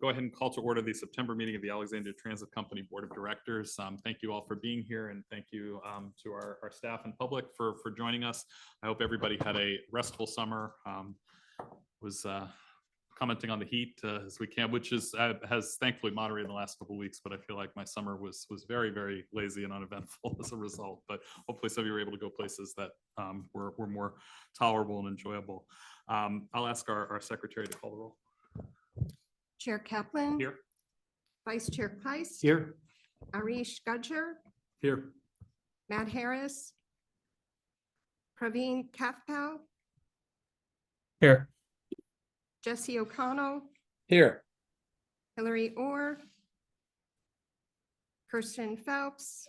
Go ahead and call to order the September meeting of the Alexandria Transit Company Board of Directors. Thank you all for being here, and thank you to our staff and public for joining us. I hope everybody had a restful summer. Was commenting on the heat as we can, which has thankfully moderated in the last couple of weeks, but I feel like my summer was very, very lazy and uneventful as a result. But hopefully some of you were able to go places that were more tolerable and enjoyable. I'll ask our secretary to call the roll. Chair Kaplan. Here. Vice Chair Price. Here. Arish Gudger. Here. Matt Harris. Praveen Kafpal. Here. Jesse O'Connell. Here. Hillary Orr. Kirsten Phelps.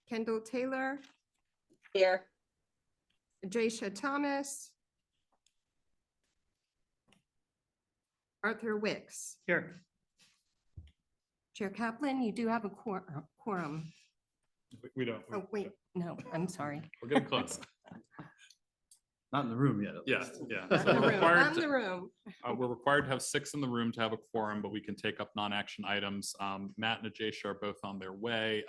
Kendall Taylor. Here. Ajaisha Thomas. Arthur Wicks. Here. Chair Kaplan, you do have a quorum. We don't. Oh, wait, no, I'm sorry. We're getting close. Not in the room yet. Yeah. Not So in the we're room, required not in the room. we're required to have 6 in the room to have a quorum, but we can take up non-action items. Matt and Ajaisha are both on their way.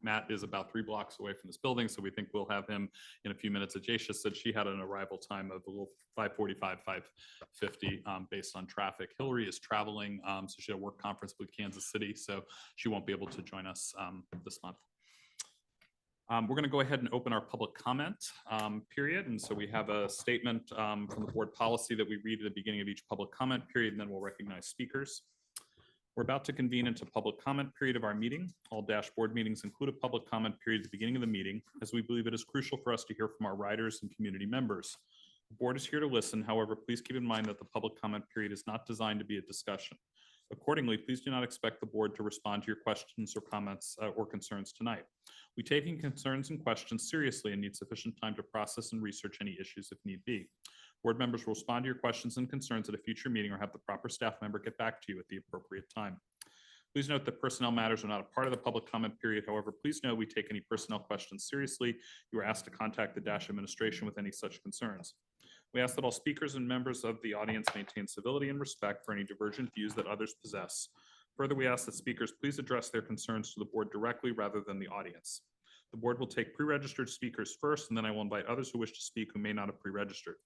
Matt is about 3 blocks away from this building, so we think we'll have him in a few minutes. Ajaisha said she had an arrival time of a little 5:45, 5:50 based on traffic. Hillary is traveling, so she had a work conference with Kansas City, so she won't be able to join us this month. We're going to go ahead and open our public comment period. And so we have a statement from the board policy that we read at the beginning of each public comment period, and then we'll recognize speakers. We're about to convene into public comment period of our meeting. All dashboard meetings include a public comment period at the beginning of the meeting, as we believe it is crucial for us to hear from our riders and community members. The board is here to listen. However, please keep in mind that the public comment period is not designed to be a discussion. Accordingly, please do not expect the board to respond to your questions or comments or concerns tonight. We take in concerns and questions seriously and need sufficient time to process and research any issues if need be. Board members will respond to your questions and concerns at a future meeting or have the proper staff member get back to you at the appropriate time. Please note that personnel matters are not a part of the public comment period. However, please know we take any personnel questions seriously. You are asked to contact the DASH administration with any such concerns. We ask that all speakers and members of the audience maintain civility and respect for any divergent views that others possess. Further, we ask that speakers please address their concerns to the board directly rather than the audience. The board will take pre-registered speakers first, and then I will invite others who wish to speak who may not have pre-registered.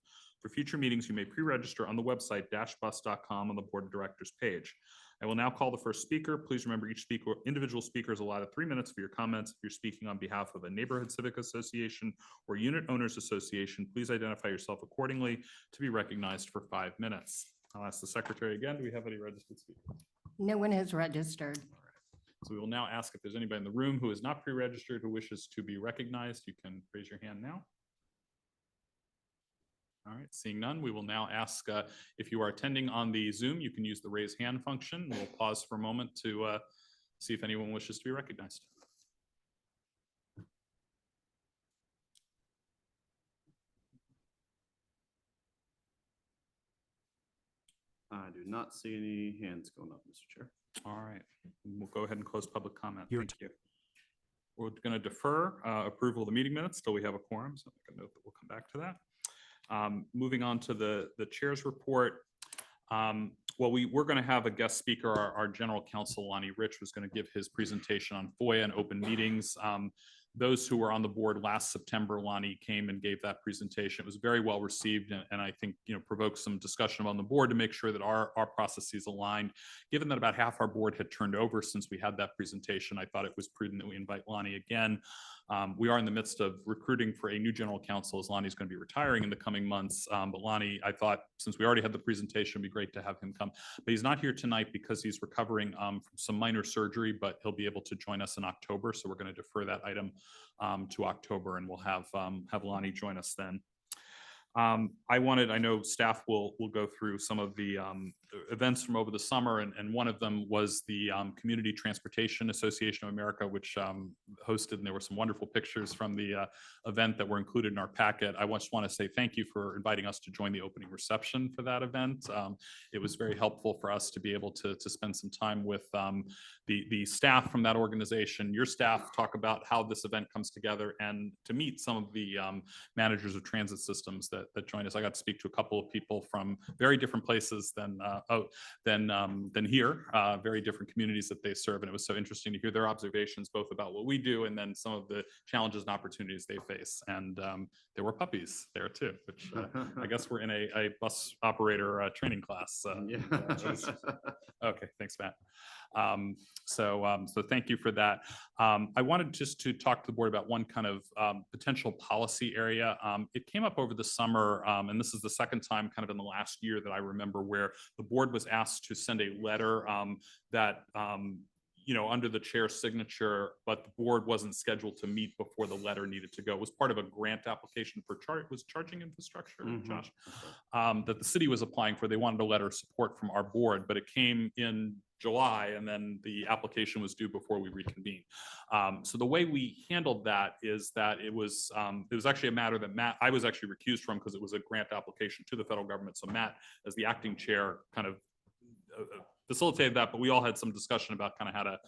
For future meetings, you may pre-register on the website dashbus.com on the board of directors page. I will now call the first speaker. Please remember each individual speaker is allotted 3 minutes for your comments. If you're speaking on behalf of a neighborhood civic association or unit owners association, please identify yourself accordingly to be recognized for 5 minutes. I'll ask the secretary again, do we have any registered speakers? No one has registered. So we will now ask if there's anybody in the room who is not pre-registered who wishes to be recognized. You can raise your hand now. All right, seeing none, we will now ask if you are attending on the Zoom, you can use the raise hand function. We'll pause for a moment to see if anyone wishes to be recognized. I do not see any hands going up, Mr. Chair. All right, we'll go ahead and close public comment. Thank you. We're going to defer approval of the meeting minutes till we have a quorum, so make a note that we'll come back to that. Moving on to the chair's report. Well, we're going to have a guest speaker. Our general counsel, Lonnie Rich, was going to give his presentation on FOIA and open meetings. Those who were on the board last September, Lonnie came and gave that presentation. It was very well received, and I think provoked some discussion on the board to make sure that our processes aligned. Given that about half our board had turned over since we had that presentation, I thought it was prudent that we invite Lonnie again. We are in the midst of recruiting for a new general counsel, as Lonnie's going to be retiring in the coming months. But Lonnie, I thought since we already had the presentation, it'd be great to have him come. But he's not here tonight because he's recovering from some minor surgery, but he'll be able to join us in October. So we're going to defer that item to October, and we'll have Lonnie join us then. I know staff will go through some of the events from over the summer, and one of them was the Community Transportation Association of America, which hosted, and there were some wonderful pictures from the event that were included in our packet. I just want to say thank you for inviting us to join the opening reception for that event. It was very helpful for us to be able to spend some time with the staff from that organization, your staff, talk about how this event comes together, and to meet some of the managers of transit systems that joined us. I got to speak to a couple of people from very different places than here, very different communities that they serve, and it was so interesting to hear their observations both about what we do and then some of the challenges and opportunities they face. And there were puppies there too, which I guess we're in a bus operator training class. Yeah. Okay, thanks, Matt. So thank you for that. I wanted just to talk to the board about one kind of potential policy area. It came up over the summer, and this is the second time kind of in the last year that I remember where the board was asked to send a letter that under the chair's signature, but the board wasn't scheduled to meet before the letter needed to go. It was part of a grant application for charging infrastructure, Josh, that the city was applying for. They wanted a letter of support from our board, but it came in July, and then the application was due before we reconvened. So the way we handled that is that it was actually a matter that I was actually recused from because it was a grant application to the federal government. So Matt, as the acting chair, kind of facilitated that, but we all had some discussion about kind of how to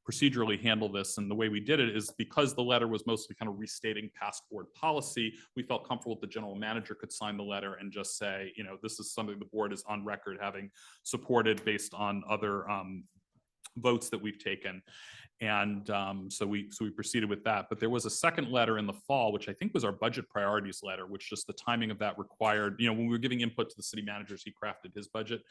procedurally handle this. And the way we did it is because the letter was mostly kind of restating past board policy, we felt comfortable that the general manager could sign the letter and just say, this is something the board is on record having supported based on other votes that we've taken. And so we proceeded with that. But there was a second letter in the fall, which I think was our budget priorities letter, which just the timing of that required, when we were giving input to the city managers, he crafted his budget,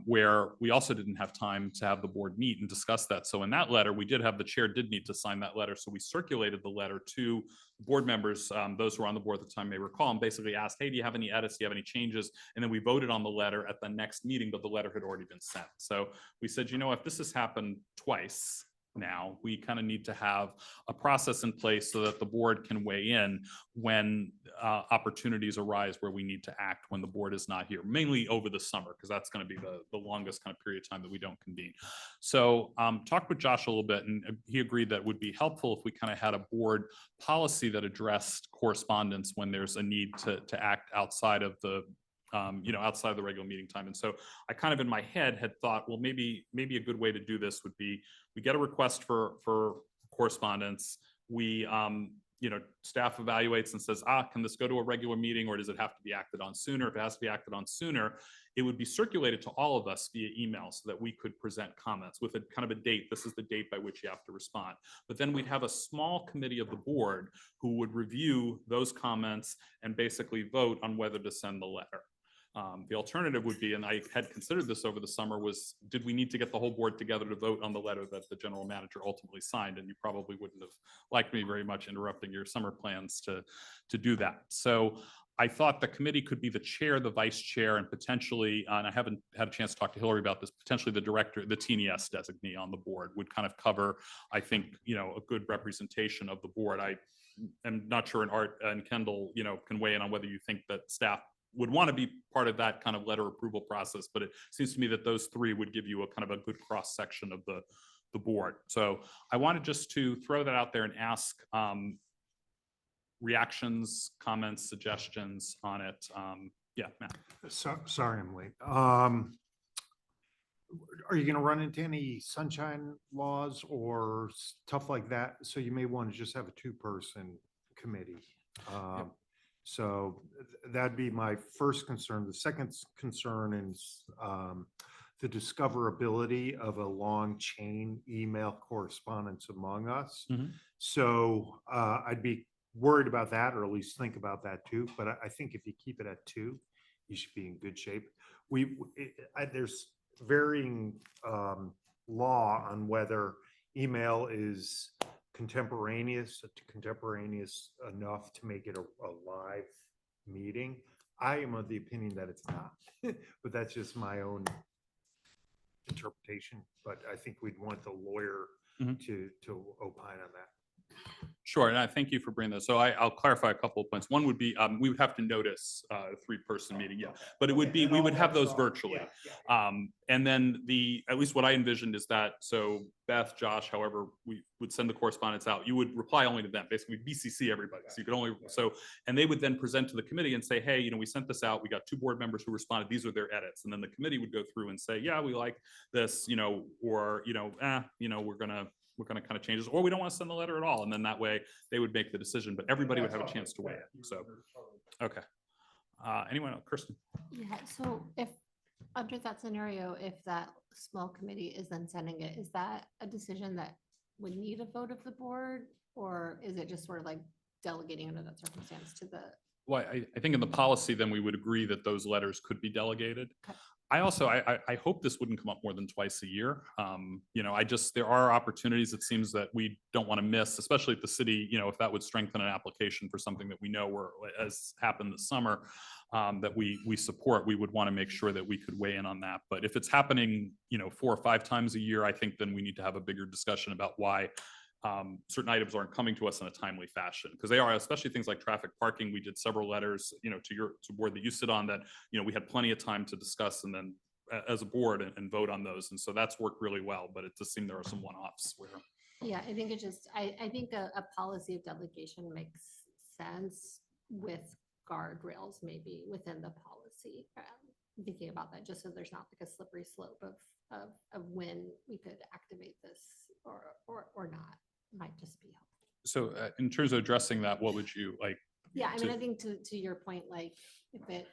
where we also didn't have time to have the board meet and discuss that. So in that letter, the chair did need to sign that letter. So we circulated the letter to board members, those who were on the board at the time may recall, and basically asked, hey, do you have any edits? Do you have any changes? And then we voted on the letter at the next meeting, but the letter had already been sent. So we said, if this has happened twice, now we kind of need to have a process in place so that the board can weigh in when opportunities arise where we need to act when the board is not here, mainly over the summer, because that's going to be the longest kind of period of time that we don't convene. So talked with Josh a little bit, and he agreed that it would be helpful if we kind of had a board policy that addressed correspondence when there's a need to act outside of the outside of the regular meeting time. And so I kind of in my head had thought, well, maybe a good way to do this would be we get a request for correspondence. We, staff evaluates and says, can this go to a regular meeting or does it have to be acted on sooner? If it has to be acted on sooner, it would be circulated to all of us via email so that we could present comments with a kind of a date. This is the date by which you have to respond. But then we'd have a small committee of the board who would review those comments and basically vote on whether to send the letter. The alternative would be, and I had considered this over the summer, was did we need to get the whole board together to vote on the letter that the general manager ultimately signed? And you probably wouldn't have liked me very much interrupting your summer plans to do that. So I thought the committee could be the chair, the vice chair, and potentially, and I haven't had a chance to talk to Hillary about this, potentially the director, the TNES designee on the board would kind of cover, I think, a good representation of the board. I am not sure, and Art and Kendall, can weigh in on whether you think that staff would want to be part of that kind of letter approval process, but it seems to me that those three would give you a kind of a good cross section of the board. So I wanted just to throw that out there and ask reactions, comments, suggestions on it. Yeah, Matt. Sorry, I'm late. Are you going to run into any sunshine laws or stuff like that? So you may want to just have a two-person committee. So that'd be my first concern. The second concern is the discoverability of a long chain email correspondence among us. So I'd be worried about that, or at least think about that too. But I think if you keep it at two, you should be in good shape. There's varying law on whether email is contemporaneous enough to make it a live meeting. I am of the opinion that it's not, but that's just my own interpretation. But I think we'd want the lawyer to opine on that. Sure, and I thank you for bringing that. So I'll clarify a couple of points. One would be, we would have to notice a three-person meeting, yeah. But it would be, we would have those virtually. And then at least what I envisioned is that, so Beth, Josh, however, we would send the correspondence out, you would reply only to them, basically BCC everybody. So you could only, and they would then present to the committee and say, hey, we sent this out, we got 2 board members who responded, these are their edits. And then the committee would go through and say, yeah, we like this, or, we're going to kind of change this, or we don't want to send the letter at all. And then that way they would make the decision, but everybody would have a chance to weigh in. So, okay. Anyone else? Kristen? Yeah, so if, under that scenario, if that small committee is then sending it, is that a decision that would need a vote of the board? Or is it just sort of like delegating under that circumstance to the? Well, I think in the policy, then we would agree that those letters could be delegated. Okay. I also, I hope this wouldn't come up more than twice a year. There are opportunities, it seems, that we don't want to miss, especially if the city, if that would strengthen an application for something that we know as happened this summer, that we support, we would want to make sure that we could weigh in on that. But if it's happening, 4 or 5 times a year, I think then we need to have a bigger discussion about why certain items aren't coming to us in a timely fashion, because they are, especially things like traffic parking. We did several letters, to board that you sit on, that, we had plenty of time to discuss and then as a board and vote on those. And so that's worked really well, but it does seem there are some one-offs where. Yeah, I think it just, I think a policy of delegation makes sense with guardrails maybe within the policy. Thinking about that, just so there's not like a slippery slope of when we could activate this or not, might just be helpful. So in terms of addressing that, what would you like? Yeah, I mean, I think to your point, like if it,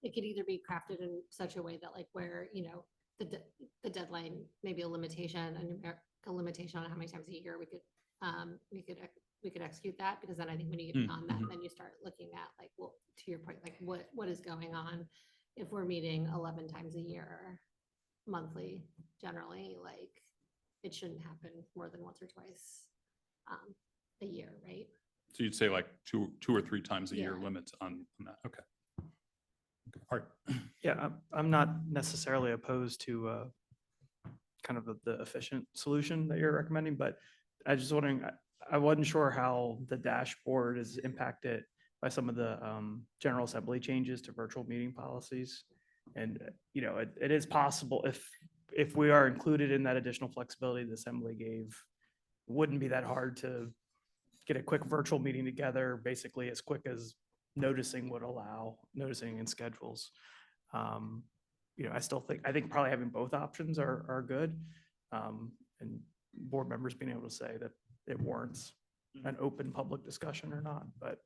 it could either be crafted in such a way that like where, the deadline, maybe a limitation, a numerical limitation on how many times a year we could execute that, because then I think when you get beyond that, then you start looking at like, well, to your point, like what is going on if we're meeting 11 times a year, monthly, generally, like it shouldn't happen more than once or twice a year, right? So you'd say like two or 3 times a year Yeah. limits on that. Okay. All right. Yeah, I'm not necessarily opposed to kind of the efficient solution that you're recommending, but I was just wondering, I wasn't sure how the dashboard is impacted by some of the General Assembly changes to virtual meeting policies. And, it is possible if we are included in that additional flexibility the Assembly gave, it wouldn't be that hard to get a quick virtual meeting together, basically as quick as noticing would allow, noticing in schedules. I think probably having both options are good. And board members being able to say that it warrants an open public discussion or not, but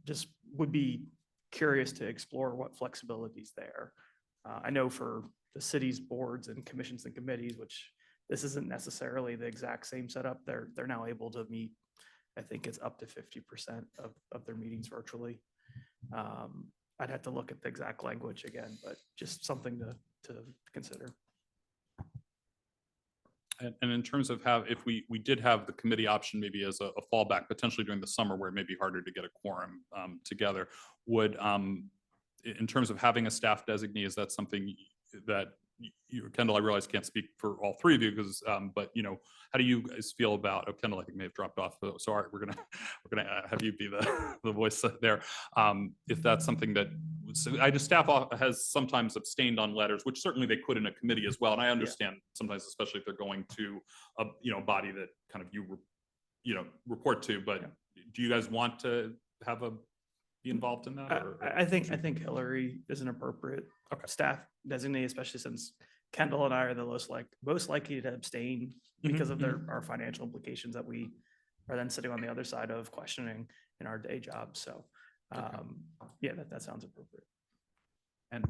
just would be curious to explore what flexibility is there. I know for the city's boards and commissions and committees, which this isn't necessarily the exact same setup, they're now able to meet, I think it's up to 50% of their meetings virtually. I'd have to look at the exact language again, but just something to consider. And in terms of if we did have the committee option maybe as a fallback, potentially during the summer where it may be harder to get a quorum together, would, in terms of having a staff designee, is that something that you, Kendall, I realize can't speak for all 3 of you because, but how do you guys feel about, Kendall, I think may have dropped off. So all right, we're gonna have you be the voice there. If that's something that, staff has sometimes abstained on letters, which certainly they could in a committee as well. And I understand sometimes, especially if they're going to a body that kind of you report to, but do you guys want to be involved in that? I think Hillary is an appropriate staff designee, especially since Kendall and I are the most likely to abstain because of our financial implications that we are then sitting on the other side of questioning in our day job. So yeah, that sounds appropriate. And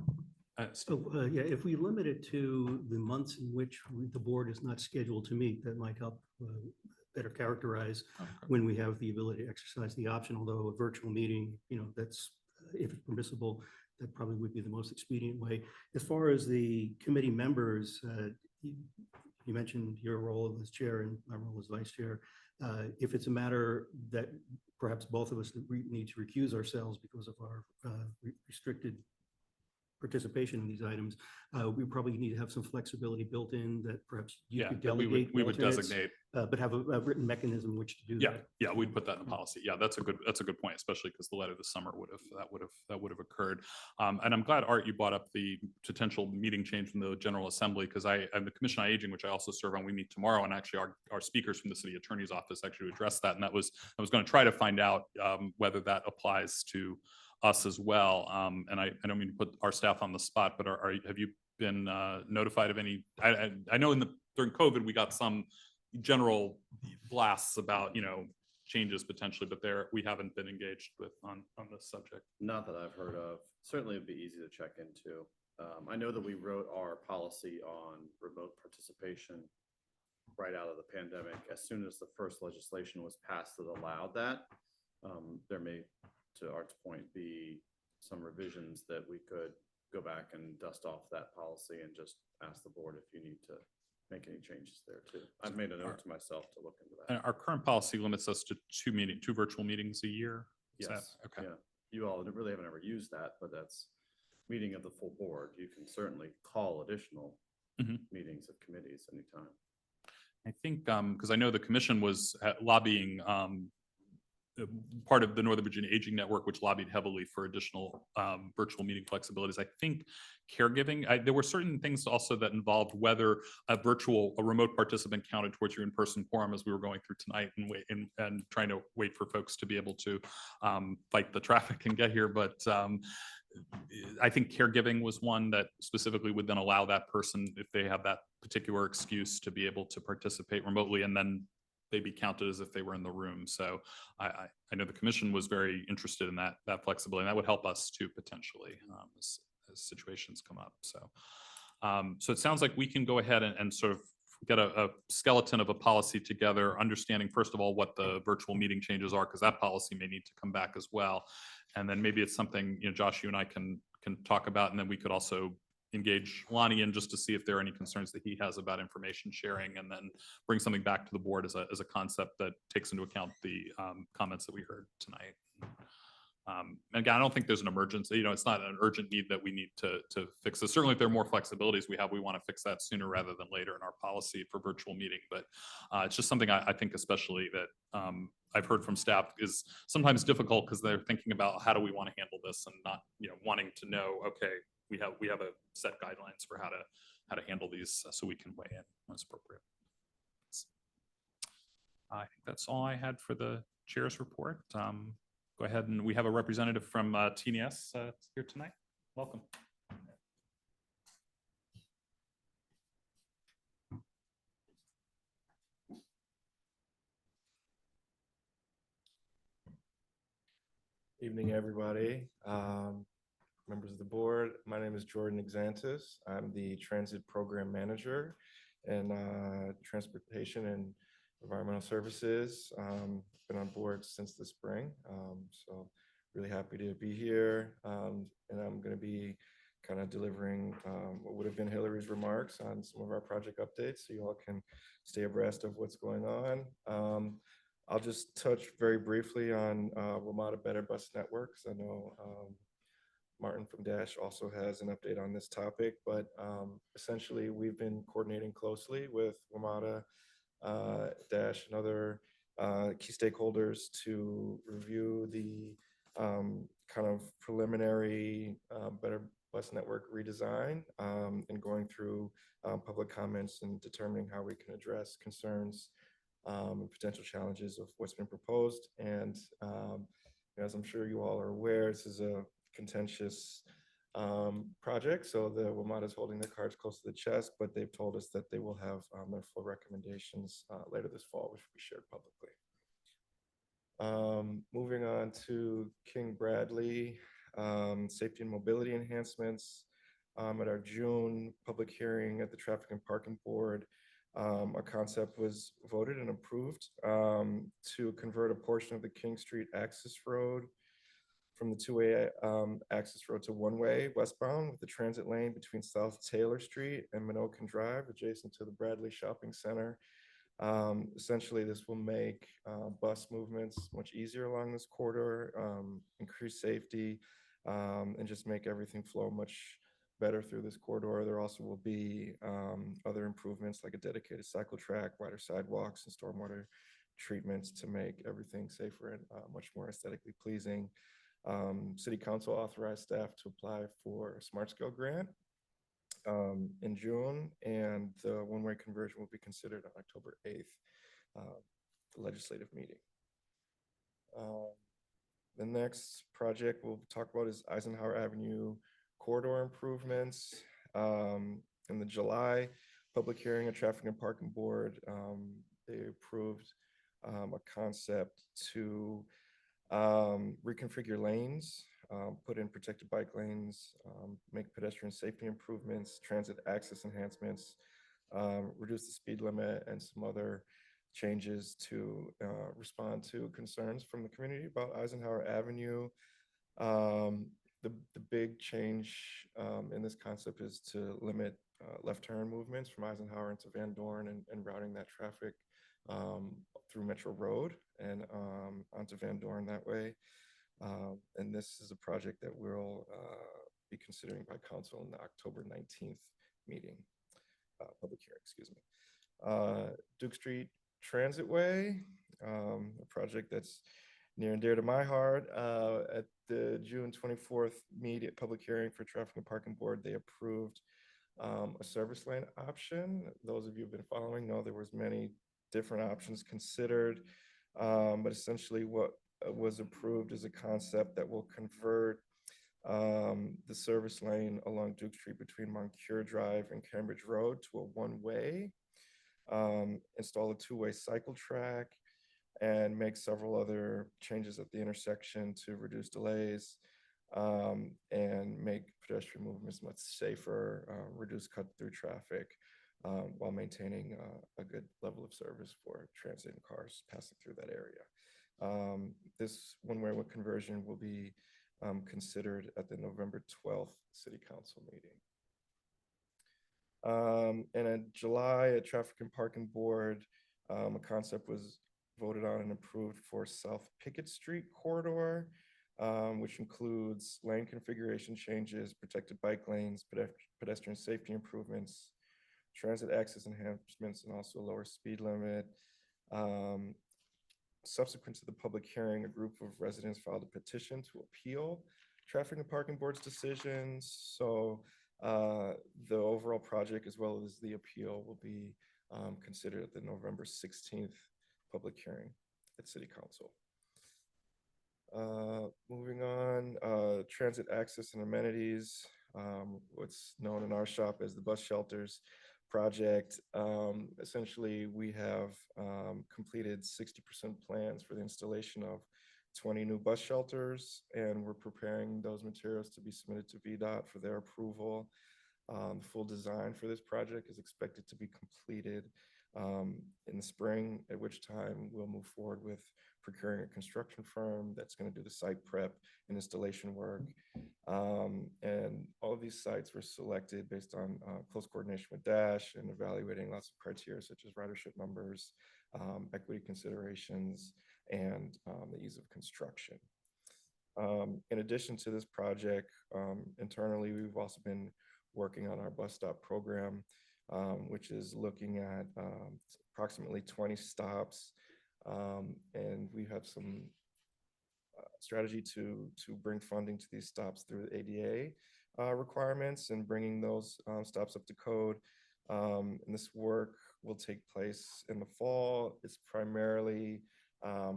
if we limit it to the months in which the board is not scheduled to meet, that might help better characterize when we have the ability to exercise the option, although a virtual meeting, that's, if it's permissible, that probably would be the most expedient way. As far as the committee members, you mentioned your role as chair and my role as vice chair. If it's a matter that perhaps both of us need to recuse ourselves because of our restricted participation in these items, we probably need to have some flexibility built in that perhaps you could delegate. we would designate but have a written mechanism in which to do Yeah, that. yeah, we'd put that in the policy. Yeah, that's a good point, especially because the letter this summer that would have occurred. And I'm glad, Art, you brought up the potential meeting change in the General Assembly, because I'm the Commission on Aging, which I also serve on, we meet tomorrow, and actually our speakers from the city attorney's office actually addressed that, and I was going to try to find out whether that applies to us as well. And I don't mean to put our staff on the spot, but have you been notified of any? I know during COVID, we got some general blasts about, changes potentially, but we haven't been engaged with on this subject. Not that I've heard of. Certainly it'd be easy to check into. I know that we wrote our policy on remote participation right out of the pandemic. As soon as the first legislation was passed that allowed that, there may, to Art's point, be some revisions that we could go back and dust off that policy and just ask the board if you need to make any changes there too. I've made a note to myself to look into And that. our current policy limits us to two virtual meetings a year. Is that- Yes, Okay. yeah. You all really haven't ever used that, but that's meeting of the full board. You can certainly call additional Mhm. meetings of committees anytime. I think, because I know the commission was lobbying, part of the Northern Virginia Aging Network, which lobbied heavily for additional virtual meeting flexibilities. I think caregiving, there were certain things also that involved whether a remote participant counted towards your in-person quorum, as we were going through tonight and trying to wait for folks to be able to fight the traffic and get here. But I think caregiving was one that specifically would then allow that person, if they have that particular excuse, to be able to participate remotely, and then they be counted as if they were in the room. So I know the commission was very interested in that flexibility, and that would help us too, potentially, as situations come up. So so it sounds like we can go ahead and sort of get a skeleton of a policy together, understanding first of all what the virtual meeting changes are, because that policy may need to come back as well. And then maybe it's something, Josh, you and I can talk about, and then we could also engage Lonnie in just to see if there are any concerns that he has about information sharing, and then bring something back to the board as a concept that takes into account the comments that we heard tonight. Again, I don't think there's an emergency. It's not an urgent need that we need to fix this. Certainly, if there are more flexibilities we have, we want to fix that sooner rather than later in our policy for virtual meeting. But it's just something I think, especially that I've heard from staff, is sometimes difficult because they're thinking about how do we want to handle this, and not wanting to know, okay, we have a set guidelines for how to handle these, so we can weigh in when it's appropriate. I think that's all I had for the chair's report. Go ahead, and we have a representative from TNS here tonight. Welcome. Evening, everybody. Members of the board, my name is Jordan Exantis. I'm the Transit Program Manager in Transportation and Environmental Services. Been on board since the spring, so really happy to be here. And I'm going to be kind of delivering what would have been Hillary's remarks on some of our project updates, so you all can stay abreast of what's going on. I'll just touch very briefly on WMATA Better Bus Networks. I know Martin from Dash also has an update on this topic, but essentially we've been coordinating closely with WMATA, Dash, and other key stakeholders to review the kind of preliminary Better Bus Network redesign, and going through public comments and determining how we can address concerns and potential challenges of what's been proposed. And as I'm sure you all are aware, this is a contentious project, so the WMATA is holding their cards close to the chest, but they've told us that they will have their full recommendations later this fall, which will be shared publicly. Moving on to King Bradley, safety and mobility enhancements. At our June public hearing at the Traffic and Parking Board, a concept was voted and approved to convert a portion of the King Street access road from the two-way access road to one-way westbound, with the transit lane between South Taylor Street and Minokan Drive, adjacent to the Bradley Shopping Center. Essentially, this will make bus movements much easier along this corridor, increase safety, and just make everything flow much better through this corridor. There also will be other improvements like a dedicated cycle track, wider sidewalks, and stormwater treatments to make everything safer and much more aesthetically pleasing. City Council authorized staff to apply for a Smart Scale grant in June, and the one-way conversion will be considered on October 8th, the legislative meeting. The next project we'll talk about is Eisenhower Avenue corridor improvements. In the July public hearing at Traffic and Parking Board, they approved a concept to reconfigure lanes, put in protected bike lanes, make pedestrian safety improvements, transit access enhancements, reduce the speed limit, and some other changes to respond to concerns from the community about Eisenhower Avenue. The big change in this concept is to limit left turn movements from Eisenhower into Van Dorn and routing that traffic through Metro Road and onto Van Dorn that way. And this is a project that we'll be considering by council in the October 19th meeting, public hearing, excuse me. Duke Street Transitway, a project that's near and dear to my heart. At the June 24th public hearing for Traffic and Parking Board, they approved a service lane option. Those of you who've been following know there was many different options considered, but essentially what was approved is a concept that will convert the service lane along Duke Street between Moncure Drive and Cambridge Road to a one-way, install a two-way cycle track, and make several other changes at the intersection to reduce delays and make pedestrian movements much safer, reduce cut-through traffic, while maintaining a good level of service for transit and cars passing through that area. This one-way conversion will be considered at the November 12th City Council meeting. And in July, at Traffic and Parking Board, a concept was voted on and approved for South Pickett Street corridor, which includes lane configuration changes, protected bike lanes, pedestrian safety improvements, transit access enhancements, and also a lower speed limit. Subsequent to the public hearing, a group of residents filed a petition to appeal Traffic and Parking Board's decisions. So the overall project, as well as the appeal, will be considered at the November 16th public hearing at City Council. Moving on, transit access and amenities, what's known in our shop as the bus shelters project. Essentially, we have completed 60% plans for the installation of 20 new bus shelters, and we're preparing those materials to be submitted to VDOT for their approval. The full design for this project is expected to be completed in the spring, at which time we'll move forward with procuring a construction firm that's going to do the site prep and installation work. And all of these sites were selected based on close coordination with Dash and evaluating lots of criteria such as ridership numbers, equity considerations, and the ease of construction. In addition to this project, internally, we've also been working on our bus stop program, which is looking at approximately 20 stops. And we have some strategy to bring funding to these stops through the ADA requirements and bringing those stops up to code. And this work will take place in the fall. It's primarily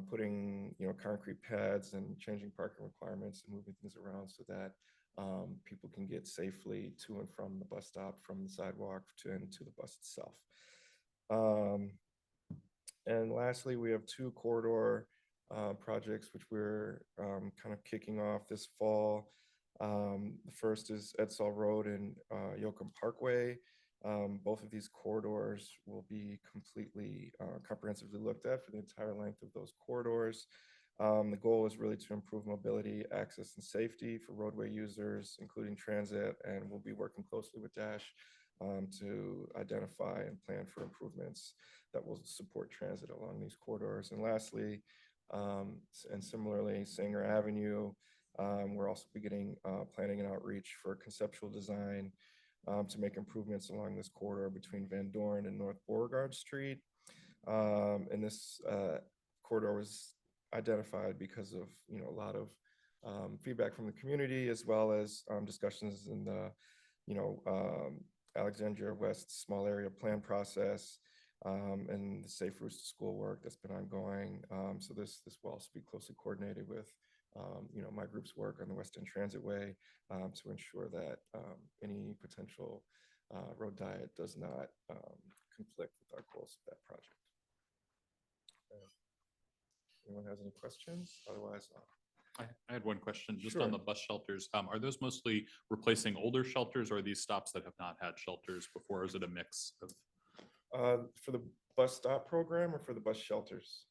putting concrete pads and changing parking requirements and moving things around so that people can get safely to and from the bus stop, from the sidewalk and to the bus itself. And lastly, we have two corridor projects which we're kind of kicking off this fall. The first is Edsall Road and Yoakum Parkway. Both of these corridors will be completely comprehensively looked at for the entire length of those corridors. The goal is really to improve mobility, access, and safety for roadway users, including transit, and we'll be working closely with Dash to identify and plan for improvements that will support transit along these corridors. And lastly, and similarly, Sanger Avenue, We're also beginning planning and outreach for conceptual design to make improvements along this corridor between Van Dorn and North Beauregard Street. And this corridor was identified because of, a lot of feedback from the community, as well as discussions in the, Alexandria West small area plan process, and the safe routes to school work that's been ongoing. So this will also be closely coordinated with, my group's work on the West End Transitway to ensure that any potential road diet does not conflict with our goals of that project. Anyone has any questions? Otherwise, I had one question just Sure. on the bus shelters. Are those mostly replacing older shelters, or are these stops that have not had shelters before? Or is it a mix of for the bus stop program or for the bus shelters?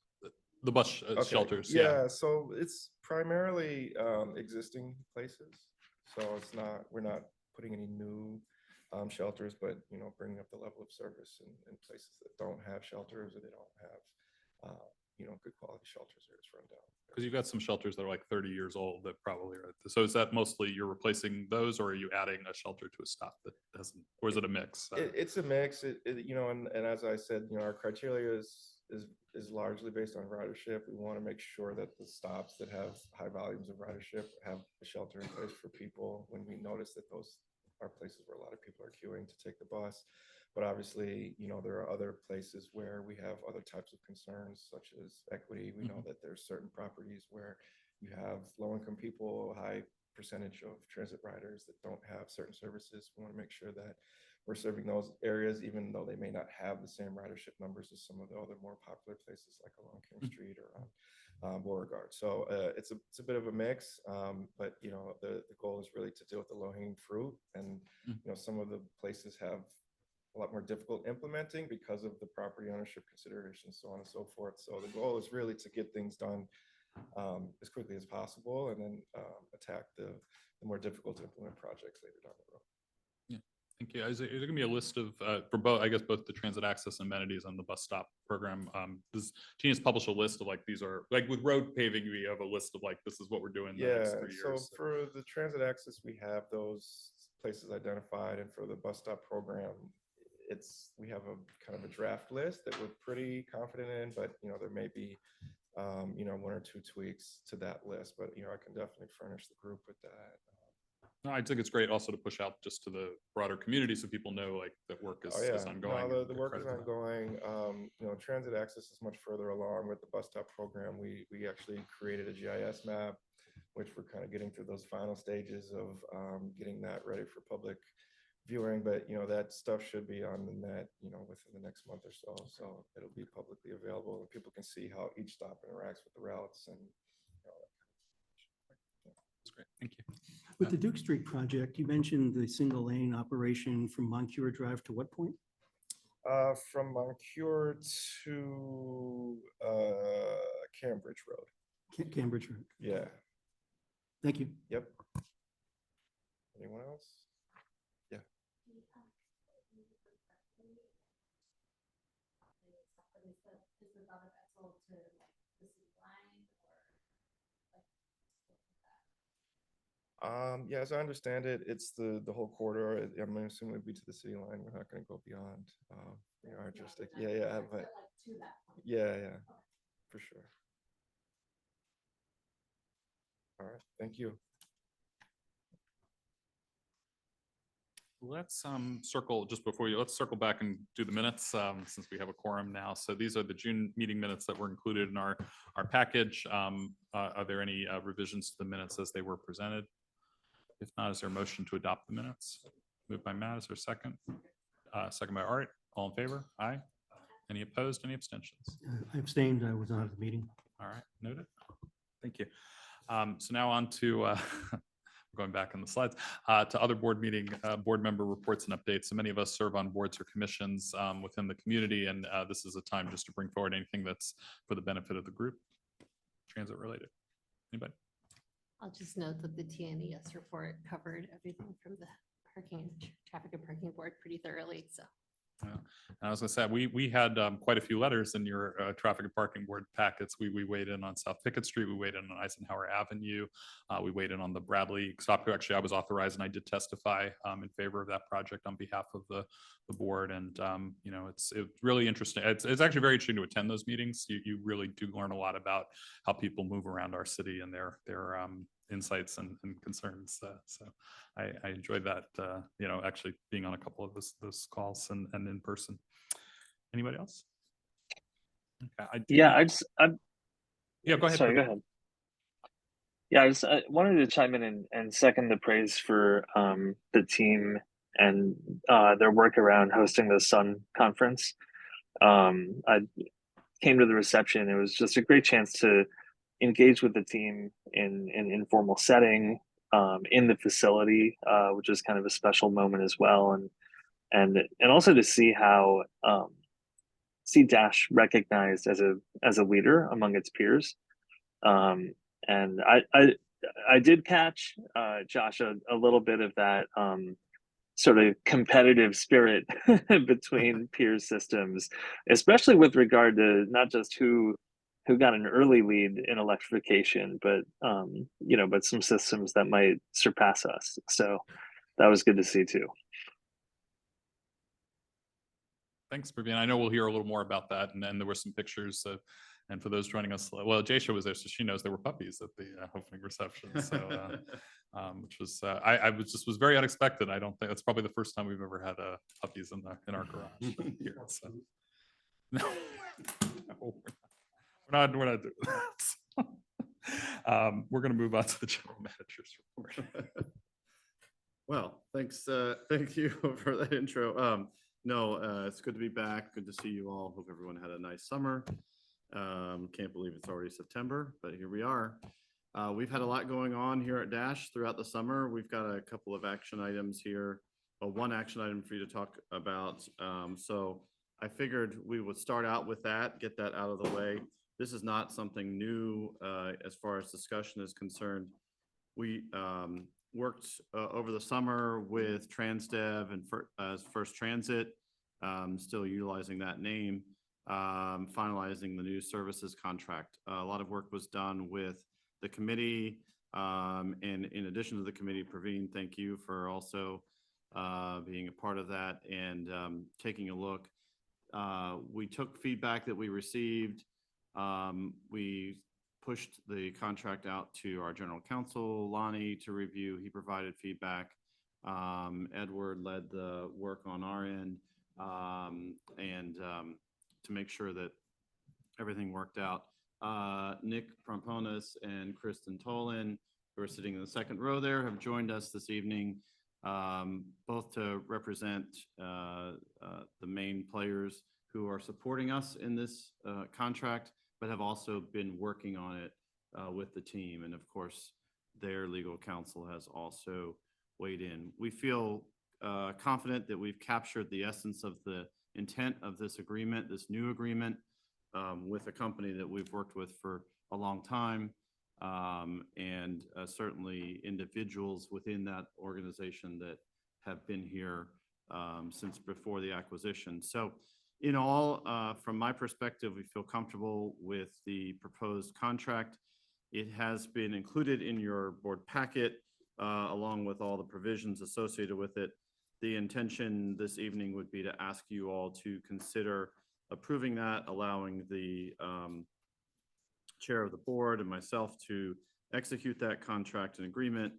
the bus Okay, shelters? Yeah, so it's primarily existing places. So it's not, we're not putting any new shelters, but, bringing up the level of service in places that don't have shelters or they don't have, good quality shelters or it's run down. Because you've got some shelters that are like 30 years old that probably are. So is that mostly you're replacing those, or are you adding a shelter to a stop that doesn't, or is it a mix? It's a mix, and as I said, our criteria is largely based on ridership. We want to make sure that the stops that have high volumes of ridership have a shelter in place for people when we notice that those are places where a lot of people are queuing to take the bus. But obviously, there are other places where we have other types of concerns, such as equity. We know that there's certain properties where you have low-income people, a high percentage of transit riders that don't have certain services. We want to make sure that we're serving those areas, even though they may not have the same ridership numbers as some of the other more popular places like along King Street or on Beauregard. So it's a bit of a mix, but the goal is really to deal with the low-hanging fruit, and some of the places have a lot more difficult implementing because of the property ownership considerations, so on and so forth. So the goal is really to get things done as quickly as possible, and then attack the more difficult to implement projects later down the road. Thank you. Is there going to be a list of, for both, I guess, both the transit access amenities and the bus stop program? Does Genius publish a list of like, these are, like with road paving, we have a list of like, this is what we're doing the next 3 So years? for the transit access, we have those places identified, and for the bus stop program, we have a kind of a draft list that we're pretty confident in, but there may be 1 or 2 tweaks to that list, but I can definitely furnish the group with that. No, I think it's great also to push out just to the broader community so people know like that work is ongoing. No, and the get work credit is for that. ongoing. Transit access is much further along with the bus stop program. We actually created a GIS map, which we're kind of getting through those final stages of getting that ready for public viewing. But that stuff should be on the net, within the next month or so. So it'll be publicly available, and people can see how each stop interacts with the routes and. That's great. Thank you. With the Duke Street project, you mentioned the single lane operation from Moncure Drive to what point? From Moncure to Cambridge Road. Cambridge Road. Yeah. Thank you. Yep. Anyone else? Yeah. Yeah, as I understand it, it's the whole corridor. I'm assuming it'd be to the city line. We're not going to go beyond our jurisdiction. Yeah, but yeah, for sure. All right, thank you. Let's circle just before you, let's circle back and do the minutes since we have a quorum now. So these are the June meeting minutes that were included in our package. Are there any revisions to the minutes as they were presented? If not, is there a motion to adopt the minutes? Moved by Matt, is there a second? Second by Art. All in favor? Aye. Any opposed? Any abstentions? I abstained. I was not at the meeting. All right, noted. Thank you. So now on to going back in the slides to other board member reports and updates. So many of us serve on boards or commissions within the community, and this is a time just to bring forward anything that's for the benefit of the group, transit related. Anybody? I'll just note that the TNES report covered everything from the traffic and parking board pretty thoroughly. So Yeah. And I was gonna say, we had quite a few letters in your traffic and parking board packets. We weighed in on South Pickett Street, we weighed in on Eisenhower Avenue, we weighed in on the Bradley stop. Actually, I was authorized and I did testify in favor of that project on behalf of the board. And you know, it's really interesting. It's actually very interesting to attend those meetings. You really do learn a lot about how people move around our city and their insights and concerns. So I enjoyed that, you know, actually being on a couple of those calls and in person. Anybody else? Okay, Yeah, yeah, go ahead. sorry, go Praveen. ahead. Yeah, I wanted to chime in and second the praise for the team and their work around hosting the Sun conference. I came to the reception. It was just a great chance to engage with the team in an informal setting in the facility, which is kind of a special moment as well, and also to see how see Dash recognized as a leader among its peers. And I did catch Josh a little bit of that sort of competitive spirit between peer systems, especially with regard to not just who got an early lead in electrification, but you know, but some systems that might surpass us. So that was good to see too. Thanks, Praveen. I know we'll hear a little more about that. And then there were some pictures. And for those joining us, well, Jaysha was there, so she knows there were puppies at the opening reception. So, which was I was very unexpected. I don't think that's probably the first time we've ever had puppies in our garage here. So. No, we're not doing that. We're going to move on to the general manager's report. Well, thanks. Thank you for that intro. No, it's good to be back. Good to see you all. Hope everyone had a nice summer. Can't believe it's already September, but here we are. We've had a lot going on here at Dash throughout the summer. We've got a couple of action items here. Well, one action item for you to talk about. So I figured we would start out with that, get that out of the way. This is not something new as far as discussion is concerned. We worked over the summer with TransDev and First Transit, still utilizing that name, finalizing the new services contract. A lot of work was done with the committee, and in addition to the committee, Praveen, thank you for also being a part of that and taking a look. We took feedback that we received. We pushed the contract out to our general counsel, Lonnie, to review. He provided feedback. Edward led the work on our end, and to make sure that everything worked out. Nick Promponis and Kristen Tolan, who are sitting in the second row there, have joined us this evening, both to represent the main players who are supporting us in this contract, but have also been working on it with the team. And of course, their legal counsel has also weighed in. We feel confident that we've captured the essence of the intent of this agreement, this new agreement with a company that we've worked with for a long time, and certainly individuals within that organization that have been here since before the acquisition. So in all, from my perspective, we feel comfortable with the proposed contract. It has been included in your board packet along with all the provisions associated with it. The intention this evening would be to ask you all to consider approving that, allowing the chair of the board and myself to execute that contract and agreement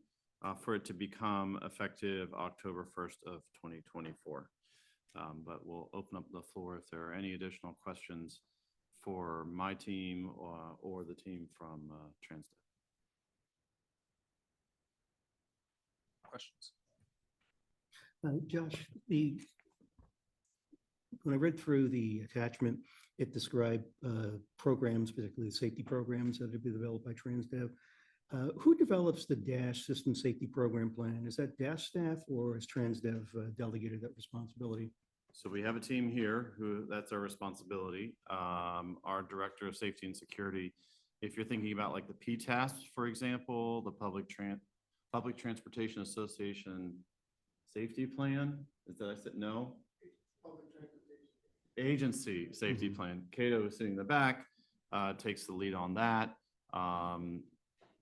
for it to become effective October 1st of 2024. But we'll open up the floor if there are any additional questions for my team or the team from TransDev. Questions? Josh, when I read through the attachment, it described programs, particularly safety programs that have been developed by TransDev. Who develops the Dash System Safety Program Plan? Is that Dash staff or is TransDev delegated that responsibility? So we have a team here who that's our responsibility. Our Director of Safety and Security, if you're thinking about like the PTAS, for example, the Public Transportation Association Safety Plan, is that I said no? agency safety plan. Cato is sitting in the back, takes the lead on that.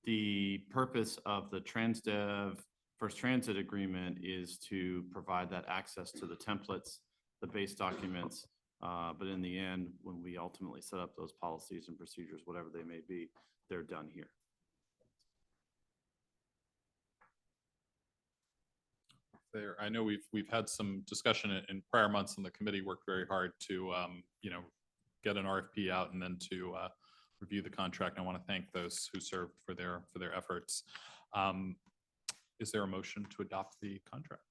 The purpose of the TransDev First Transit Agreement is to provide that access to the templates, the base documents. But in the end, when we ultimately set up those policies and procedures, whatever they may be, they're done here. There, I know we've had some discussion in prior months, and the committee worked very hard to get an RFP out and then to review the contract. I want to thank those who served for their efforts. Is there a motion to adopt the contract?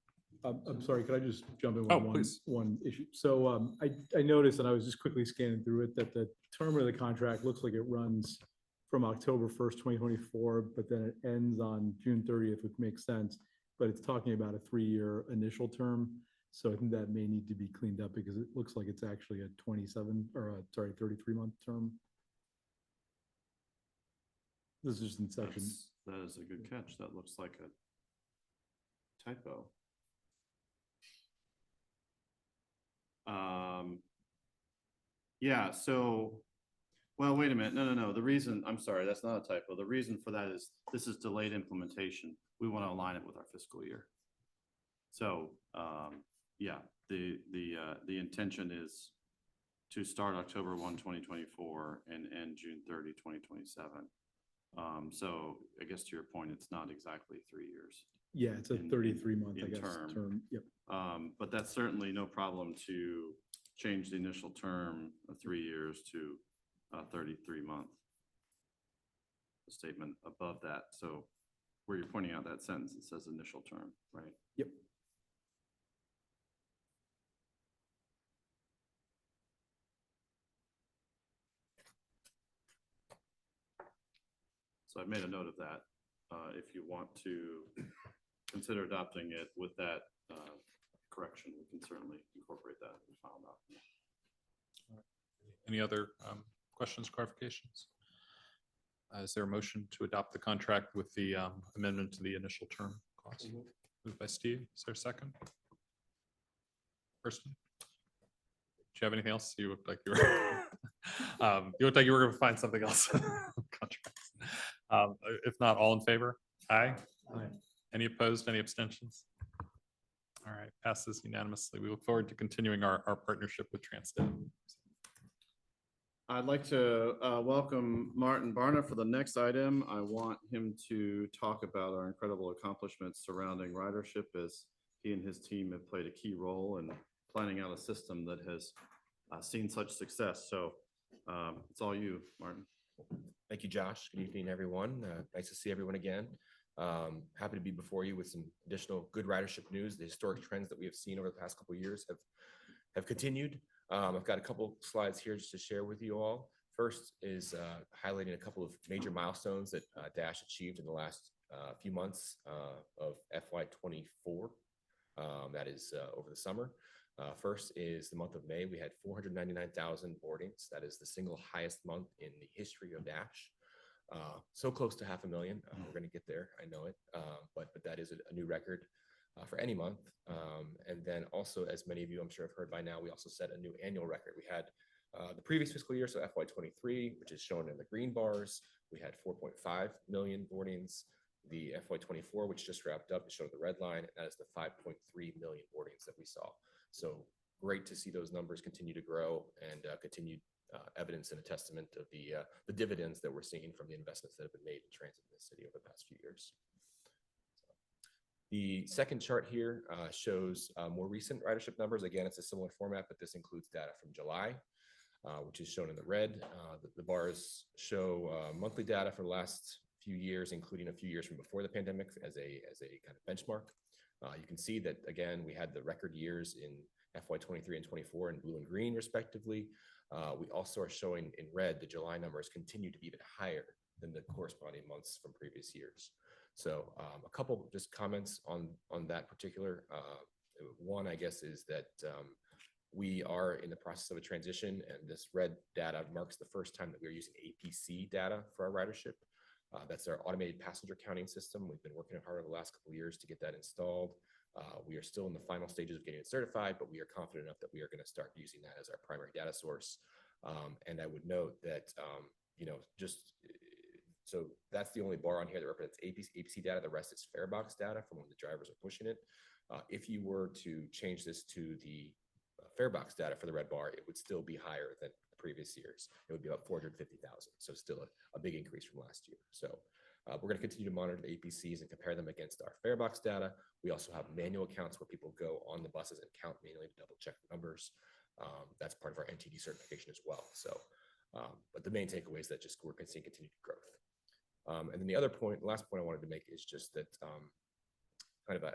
I'm sorry, could I just jump in Oh, with please. one issue? So I noticed, and I was just quickly scanning through it, that the term of the contract looks like it runs from October 1st, 2024, but then it ends on June 30th, which makes sense. But it's talking about a 3-year initial term. So I think that may need to be cleaned up because it looks like it's actually a 33-month term. This is just in section. That is a good catch. That looks like a typo. Yeah, so, well, wait a minute. No. The reason, I'm sorry, that's not a typo. The reason for that is this is delayed implementation. We want to align it with our fiscal year. So, yeah, the intention is to start October 1, 2024 and end June 30, 2027. So I guess to your point, it's not exactly 3 years. Yeah, it's a 33-month, I in guess, term. Yep. But that's certainly no problem to change the initial term of 3 years to 33-month. The statement above that. So where you're pointing out that sentence, it says initial term, right? Yep. So I've made a note of that. If you want to consider adopting it with that correction, we can certainly incorporate that in the final document. Any other questions, clarifications? Is there a motion to adopt the contract with the amendment to the initial term clause? Moved by Steve. Is there a second? Kirsten? Do you have anything else? You looked like you were you looked like you were going to find something else. If not, all in favor? Aye. Aye. Any opposed? Any abstentions? All right, passes unanimously. We look forward to continuing our partnership with TransDev. I'd like to welcome Martin Barna for the next item. I want him to talk about our incredible accomplishments surrounding ridership, as he and his team have played a key role in planning out a system that has seen such success. So it's all you, Martin. Thank you, Josh. Good evening, everyone. Nice to see everyone again. Happy to be before you with some additional good ridership news. The historic trends that we have seen over the past couple of years have continued. I've got a couple slides here just to share with you all. First is highlighting a couple of major milestones that Dash achieved in the last few months of FY24. That is over the summer. First is the month of May. We had 499,000 boardings. That is the single highest month in the history of Dash. So close to 500,000. We're going to get there. I know it. But that is a new record for any month. And then also, as many of you I'm sure have heard by now, we also set a new annual record. We had the previous fiscal year, so FY23, which is shown in the green bars, we had 4.5 million boardings. The FY24, which just wrapped up, is shown the red line, and that is the 5.3 million boardings that we saw. So great to see those numbers continue to grow and continued evidence and a testament of the dividends that we're seeing from the investments that have been made in transit in the city over the past few years. The second chart here shows more recent ridership numbers. Again, it's a similar format, but this includes data from July, which is shown in the red. The bars show monthly data for the last few years, including a few years from before the pandemic as a kind of benchmark. You can see that, again, we had the record years in FY23 and 24 in blue and green, respectively. We also are showing in red the July numbers continue to be even higher than the corresponding months from previous years. So a couple just comments on that particular one, I guess, is that we are in the process of a transition, and this red data marks the first time that we are using APC data for our ridership. That's our automated passenger counting system. We've been working hard over the last couple of years to get that installed. We are still in the final stages of getting it certified, but we are confident enough that we are going to start using that as our primary data source. And I would note that, so that's the only bar on here that represents APC data. The rest is farebox data from when the drivers are pushing it. If you were to change this to the farebox data for the red bar, it would still be higher than previous years. It would be about 450,000. So still a big increase from last year. So we're going to continue to monitor the APCs and compare them against our farebox data. We also have manual counts where people go on the buses and count manually to double check the numbers. That's part of our NTD certification as well. So, but the main takeaway is that just we're seeing continued growth. And then the last point I wanted to make is just that kind of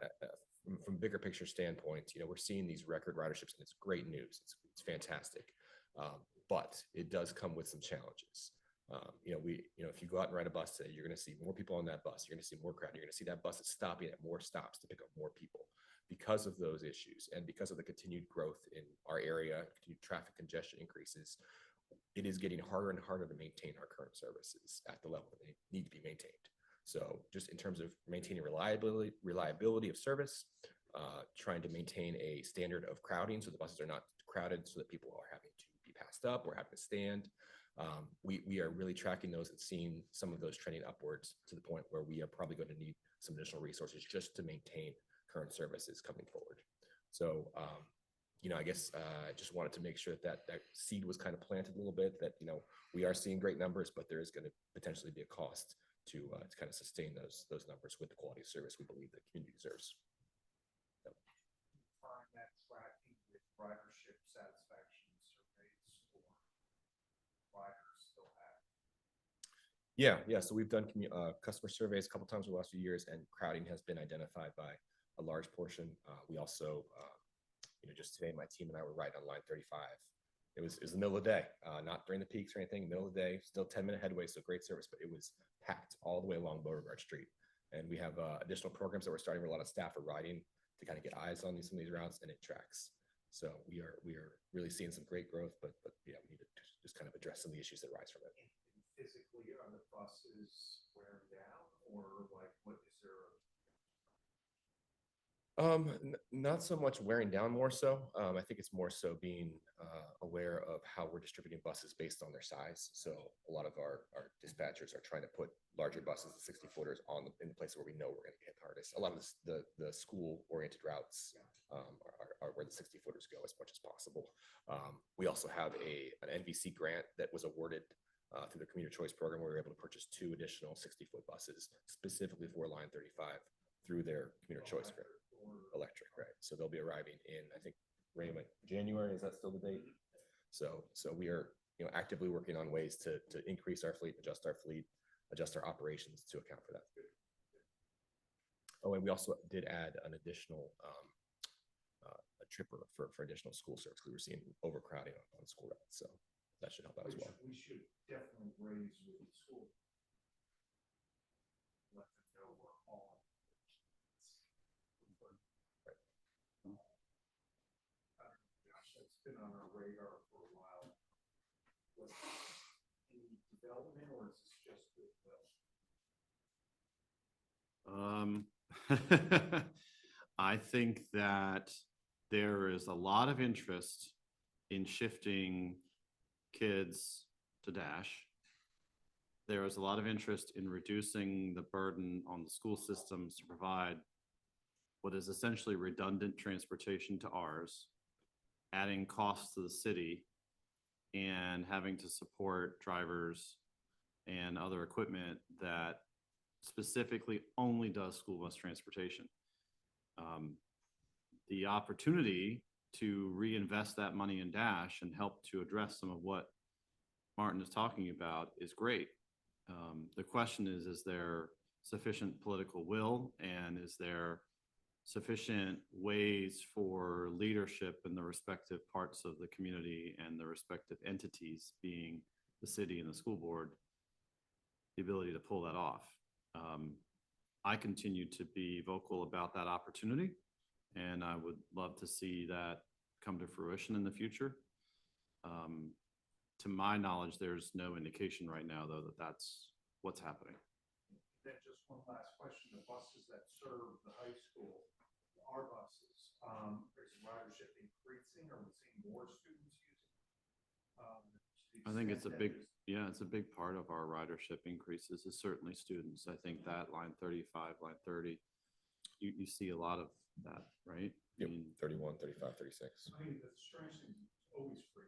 from bigger picture standpoint, we're seeing these record riderships and it's great news. It's fantastic. But it does come with some challenges. If you go out and ride a bus today, you're going to see more people on that bus. You're going to see more crowd. You're going to see that bus is stopping at more stops to pick up more people. Because of those issues and because of the continued growth in our area, continued traffic congestion increases, it is getting harder and harder to maintain our current services at the level that they need to be maintained. So just in terms of maintaining reliability of service, trying to maintain a standard of crowding so the buses are not crowded so that people are having to be passed up or having to stand. We are really tracking those and seeing some of those trending upwards to the point where we are probably going to need some additional resources just to maintain current services coming forward. So, I guess I just wanted to make sure that seed was kind of planted a little bit, that, we are seeing great numbers, but there is going to potentially be a cost to kind of sustain those numbers with the quality of service we believe the community deserves. So. Find that tracking with ridership satisfaction surveys or riders still have? Yeah. So we've done customer surveys a couple times over the last few years, and crowding has been identified by a large portion. We also, just today, my team and I were riding on line 35. It was the middle of the day, not during the peaks or anything, middle of the day, still 10-minute headway, so great service, but it was packed all the way along Beauregard Street. And we have additional programs that we're starting where a lot of staff are riding to kind of get eyes on some of these routes, and it tracks. So we are really seeing some great growth, but yeah, we need to just kind of address some of the issues that rise from it. Physically, are the buses wearing down, or like what is there? Not so much wearing down, more so. I think it's more so being aware of how we're distributing buses based on their size. So a lot of our dispatchers are trying to put larger buses, the 60-footers, in the places where we know we're going to get hit hardest. A lot of the school-oriented routes are where the 60-footers go as much as possible. We also have an NVC grant that was awarded through the Commuter Choice Program, where we were able to purchase 2 additional 60-foot buses specifically for Line 35 through their Commuter Choice grant. Electric, right? So they'll be arriving in, I think, January. Is that still the date? So we are, actively working on ways to increase our fleet, adjust our operations to account for that. Oh, and we also did add an additional a tripper for additional school service. We were seeing overcrowding on school routes, so that should help out as well. We should definitely raise with the school. Let them know we're on. That's been on our radar for a while. Was any development, or is this just goodwill? I think that there is a lot of interest in shifting kids to Dash. There is a lot of interest in reducing the burden on the school systems to provide what is essentially redundant transportation to ours, adding costs to the city, and having to support drivers and other equipment that specifically only does school bus transportation. The opportunity to reinvest that money in Dash and help to address some of what Martin is talking about is great. The question is there sufficient political will, and is there sufficient ways for leadership in the respective parts of the community and the respective entities, being the city and the school board, the ability to pull that off? I continue to be vocal about that opportunity, and I would love to see that come to fruition in the future. To my knowledge, there's no indication right now, though, that that's what's happening. Then just one last question: the buses that serve the high school, our buses, is ridership increasing? Are we seeing more students using? To the I think it's a extent that big, there's- yeah, it's a big part of our ridership increases is certainly students. I think that line 35, line 30, you see a lot of that, right? I Yep, mean, 31, 35, 36. I mean, the strange thing is it's always free.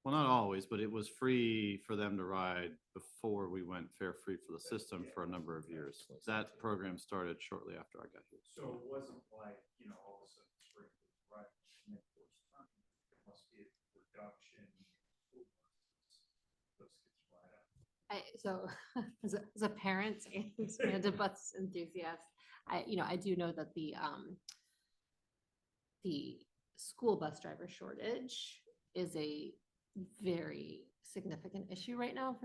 well, not always, but it was free for them to ride before we went fare free for the system for a number of years. That program started shortly after I got here. So it wasn't like, all of a sudden it's free, right? And of course, there must be a reduction in school buses. Those kids ride out. So as a parent and a bus enthusiast, I do know that the school bus driver shortage is a very significant issue right now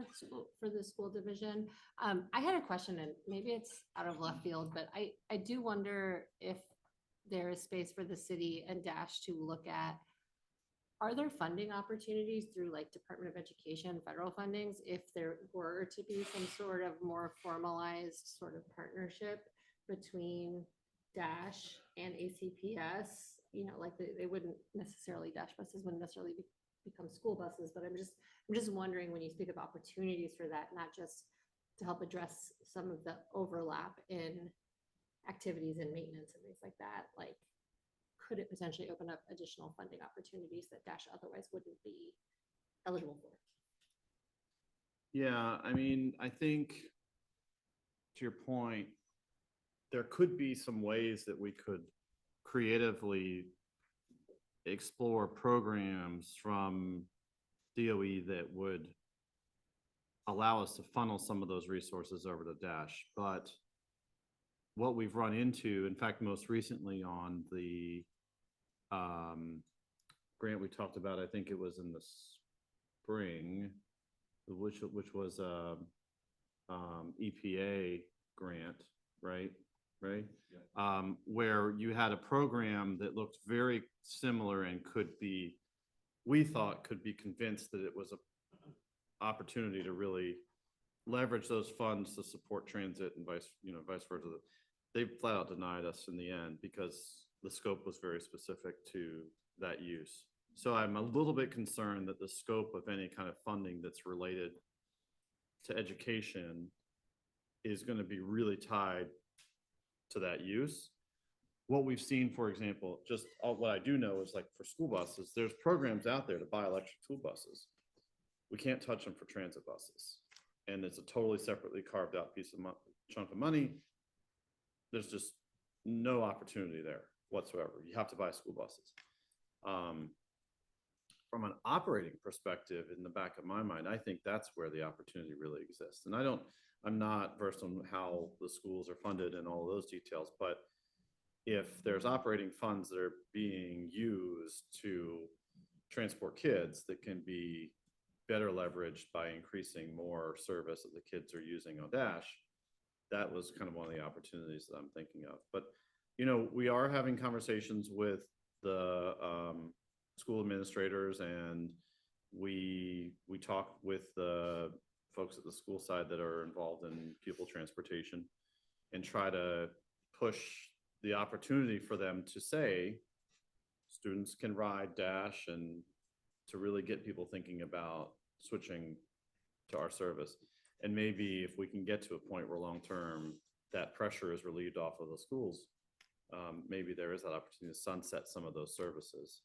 for the school division. I had a question, and maybe it's out of left field, but I do wonder if there is space for the city and Dash to look at, are there funding opportunities through like Department of Education, federal fundings, if there were to be some sort of more formalized sort of partnership between Dash and ACPS? Like they wouldn't necessarily, Dash buses wouldn't necessarily become school buses, but I'm just wondering, when you speak of opportunities for that, not just to help address some of the overlap in activities and maintenance and things like that, like, could it potentially open up additional funding opportunities that Dash otherwise wouldn't be eligible for? Yeah, I mean, I think to your point, there could be some ways that we could creatively explore programs from DOE that would allow us to funnel some of those resources over to Dash. But what we've run into, in fact, most recently on the grant we talked about, I think it was in the spring, which was a EPA grant, right? Where you had a program that looked very similar and we thought could be convinced that it was an opportunity to really leverage those funds to support transit and vice versa. They flat out denied us in the end because the scope was very specific to that use. So I'm a little bit concerned that the scope of any kind of funding that's related to education is going to be really tied to that use. What we've seen, for example, what I do know is, like, for school buses, there's programs out there to buy electric school buses. We can't touch them for transit buses. And it's a totally separately carved out chunk of money. There's just no opportunity there whatsoever. You have to buy school buses. From an operating perspective, in the back of my mind, I think that's where the opportunity really exists. And I'm not versed on how the schools are funded and all of those details, but if there's operating funds that are being used to transport kids that can be better leveraged by increasing more service that the kids are using on Dash, that was kind of one of the opportunities that I'm thinking of. But, we are having conversations with the school administrators, and we talk with the folks at the school side that are involved in pupil transportation and try to push the opportunity for them to say students can ride Dash, and to really get people thinking about switching to our service. And maybe if we can get to a point where long-term that pressure is relieved off of the schools, maybe there is that opportunity to sunset some of those services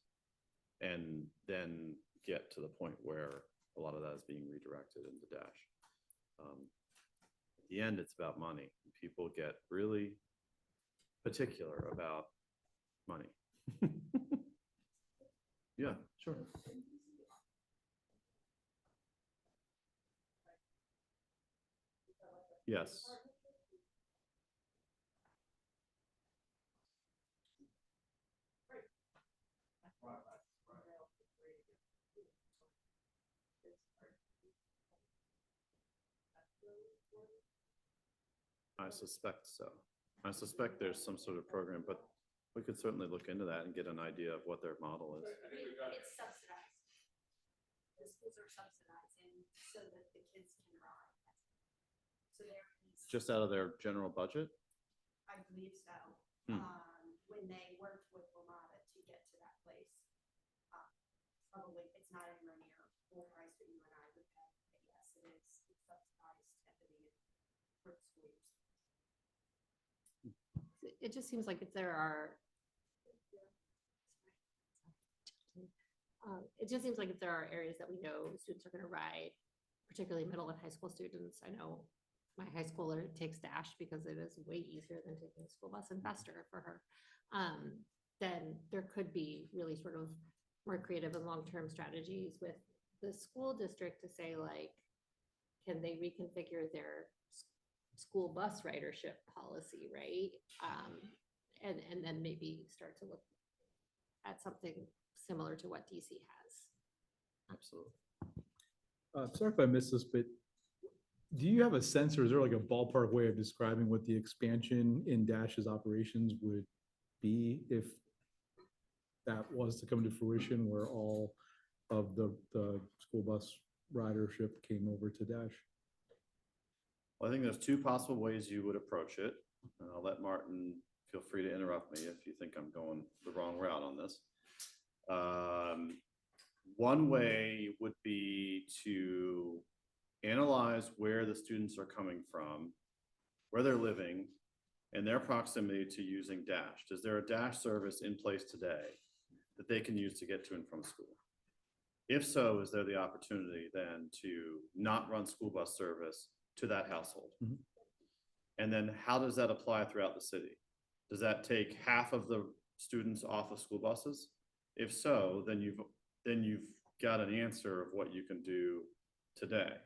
and then get to the point where a lot of that is being redirected into Dash. At the end, it's about money. People get really particular about money. Yeah, sure. Yes. I suspect so. I suspect there's some sort of program, but we could certainly look into that and get an idea of what their model is. It's subsidized. The schools are subsidizing so that the kids can ride. So there is, Just out of their general budget? I I believe so. Hmm. When they worked with Ramada to get to that place. Probably, it's not anywhere near full price that you and I would pay, but yes, it is. It's subsidized at the beginning for the school years. It just seems like if there are. It just seems like if there are areas that we know students are going to ride, particularly middle and high school students. I know my high schooler takes Dash because it is way easier than taking a school bus and faster for her. Then there could be really sort of more creative and long-term strategies with the school district to say, like, can they reconfigure their school bus ridership policy, right? And then maybe start to look at something similar to what DC has. Absolutely. Sorry if I missed this, but do you have a sense, or is there like a ballpark way of describing what the expansion in Dash's operations would be if that was to come to fruition, where all of the school bus ridership came over to Dash? Well, I think there's two possible ways you would approach it. And I'll let Martin feel free to interrupt me if you think I'm going the wrong route on this. One way would be to analyze where the students are coming from, where they're living, and their proximity to using Dash. Is there a Dash service in place today that they can use to get to and from school? If so, is there the opportunity then to not run school bus service to that household? Mhm. And then how does that apply throughout the city? Does that take half of the students off of school buses? If so, then you've got an answer of what you can do today.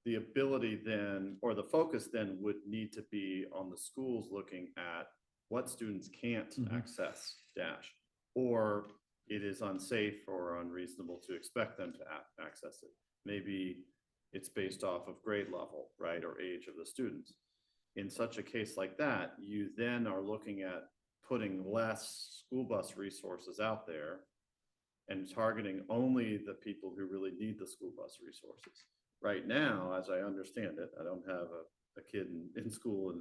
The ability then, or the focus then would need to be on the schools looking at what students can't access Dash, or it is unsafe or unreasonable to expect them to access it. Maybe it's based off of grade level, right, or age of the students. In such a case like that, you then are looking at putting less school bus resources out there and targeting only the people who really need the school bus resources. Right now, as I understand it, I don't have a kid in school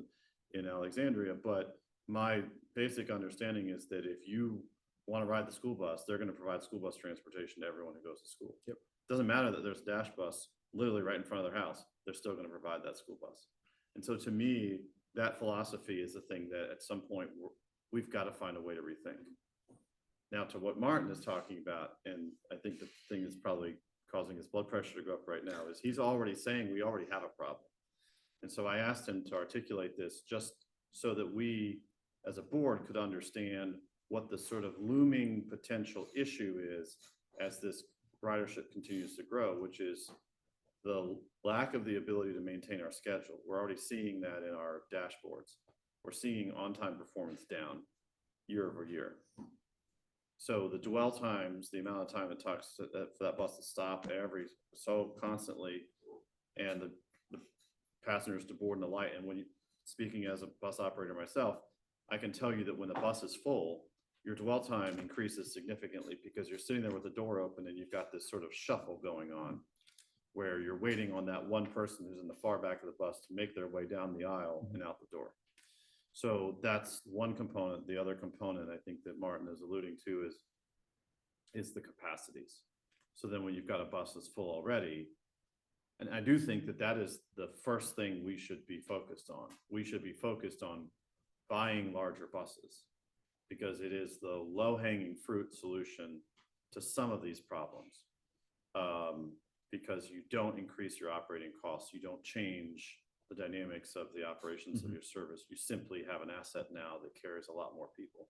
in Alexandria, but my basic understanding is that if you want to ride the school bus, they're going to provide school bus transportation to everyone who goes to school. Yep. Doesn't matter that there's a Dash bus literally right in front of their house, they're still going to provide that school bus. And so to me, that philosophy is the thing that at some point we've got to find a way to rethink. Now, to what Martin is talking about, and I think the thing that's probably causing his blood pressure to go up right now is he's already saying we already have a problem. And so I asked him to articulate this just so that we as a board could understand what the sort of looming potential issue is as this ridership continues to grow, which is the lack of the ability to maintain our schedule. We're already seeing that in our dashboards. We're seeing on-time performance down year over year. So the dwell times, the amount of time it takes for that bus to stop every so constantly, and the passengers to board and the light. And when you, speaking as a bus operator myself, I can tell you that when the bus is full, your dwell time increases significantly because you're sitting there with the door open and you've got this sort of shuffle going on where you're waiting on that one person who's in the far back of the bus to make their way down the aisle and out the door. So that's one component. The other component I think that Martin is alluding to is the capacities. So then when you've got a bus that's full already, and I do think that that is the first thing we should be focused on. We should be focused on buying larger buses because it is the low-hanging fruit solution to some of these problems. Because you don't increase your operating costs, you don't change the dynamics of the operations of your service. You simply have an asset now that carries a lot more people.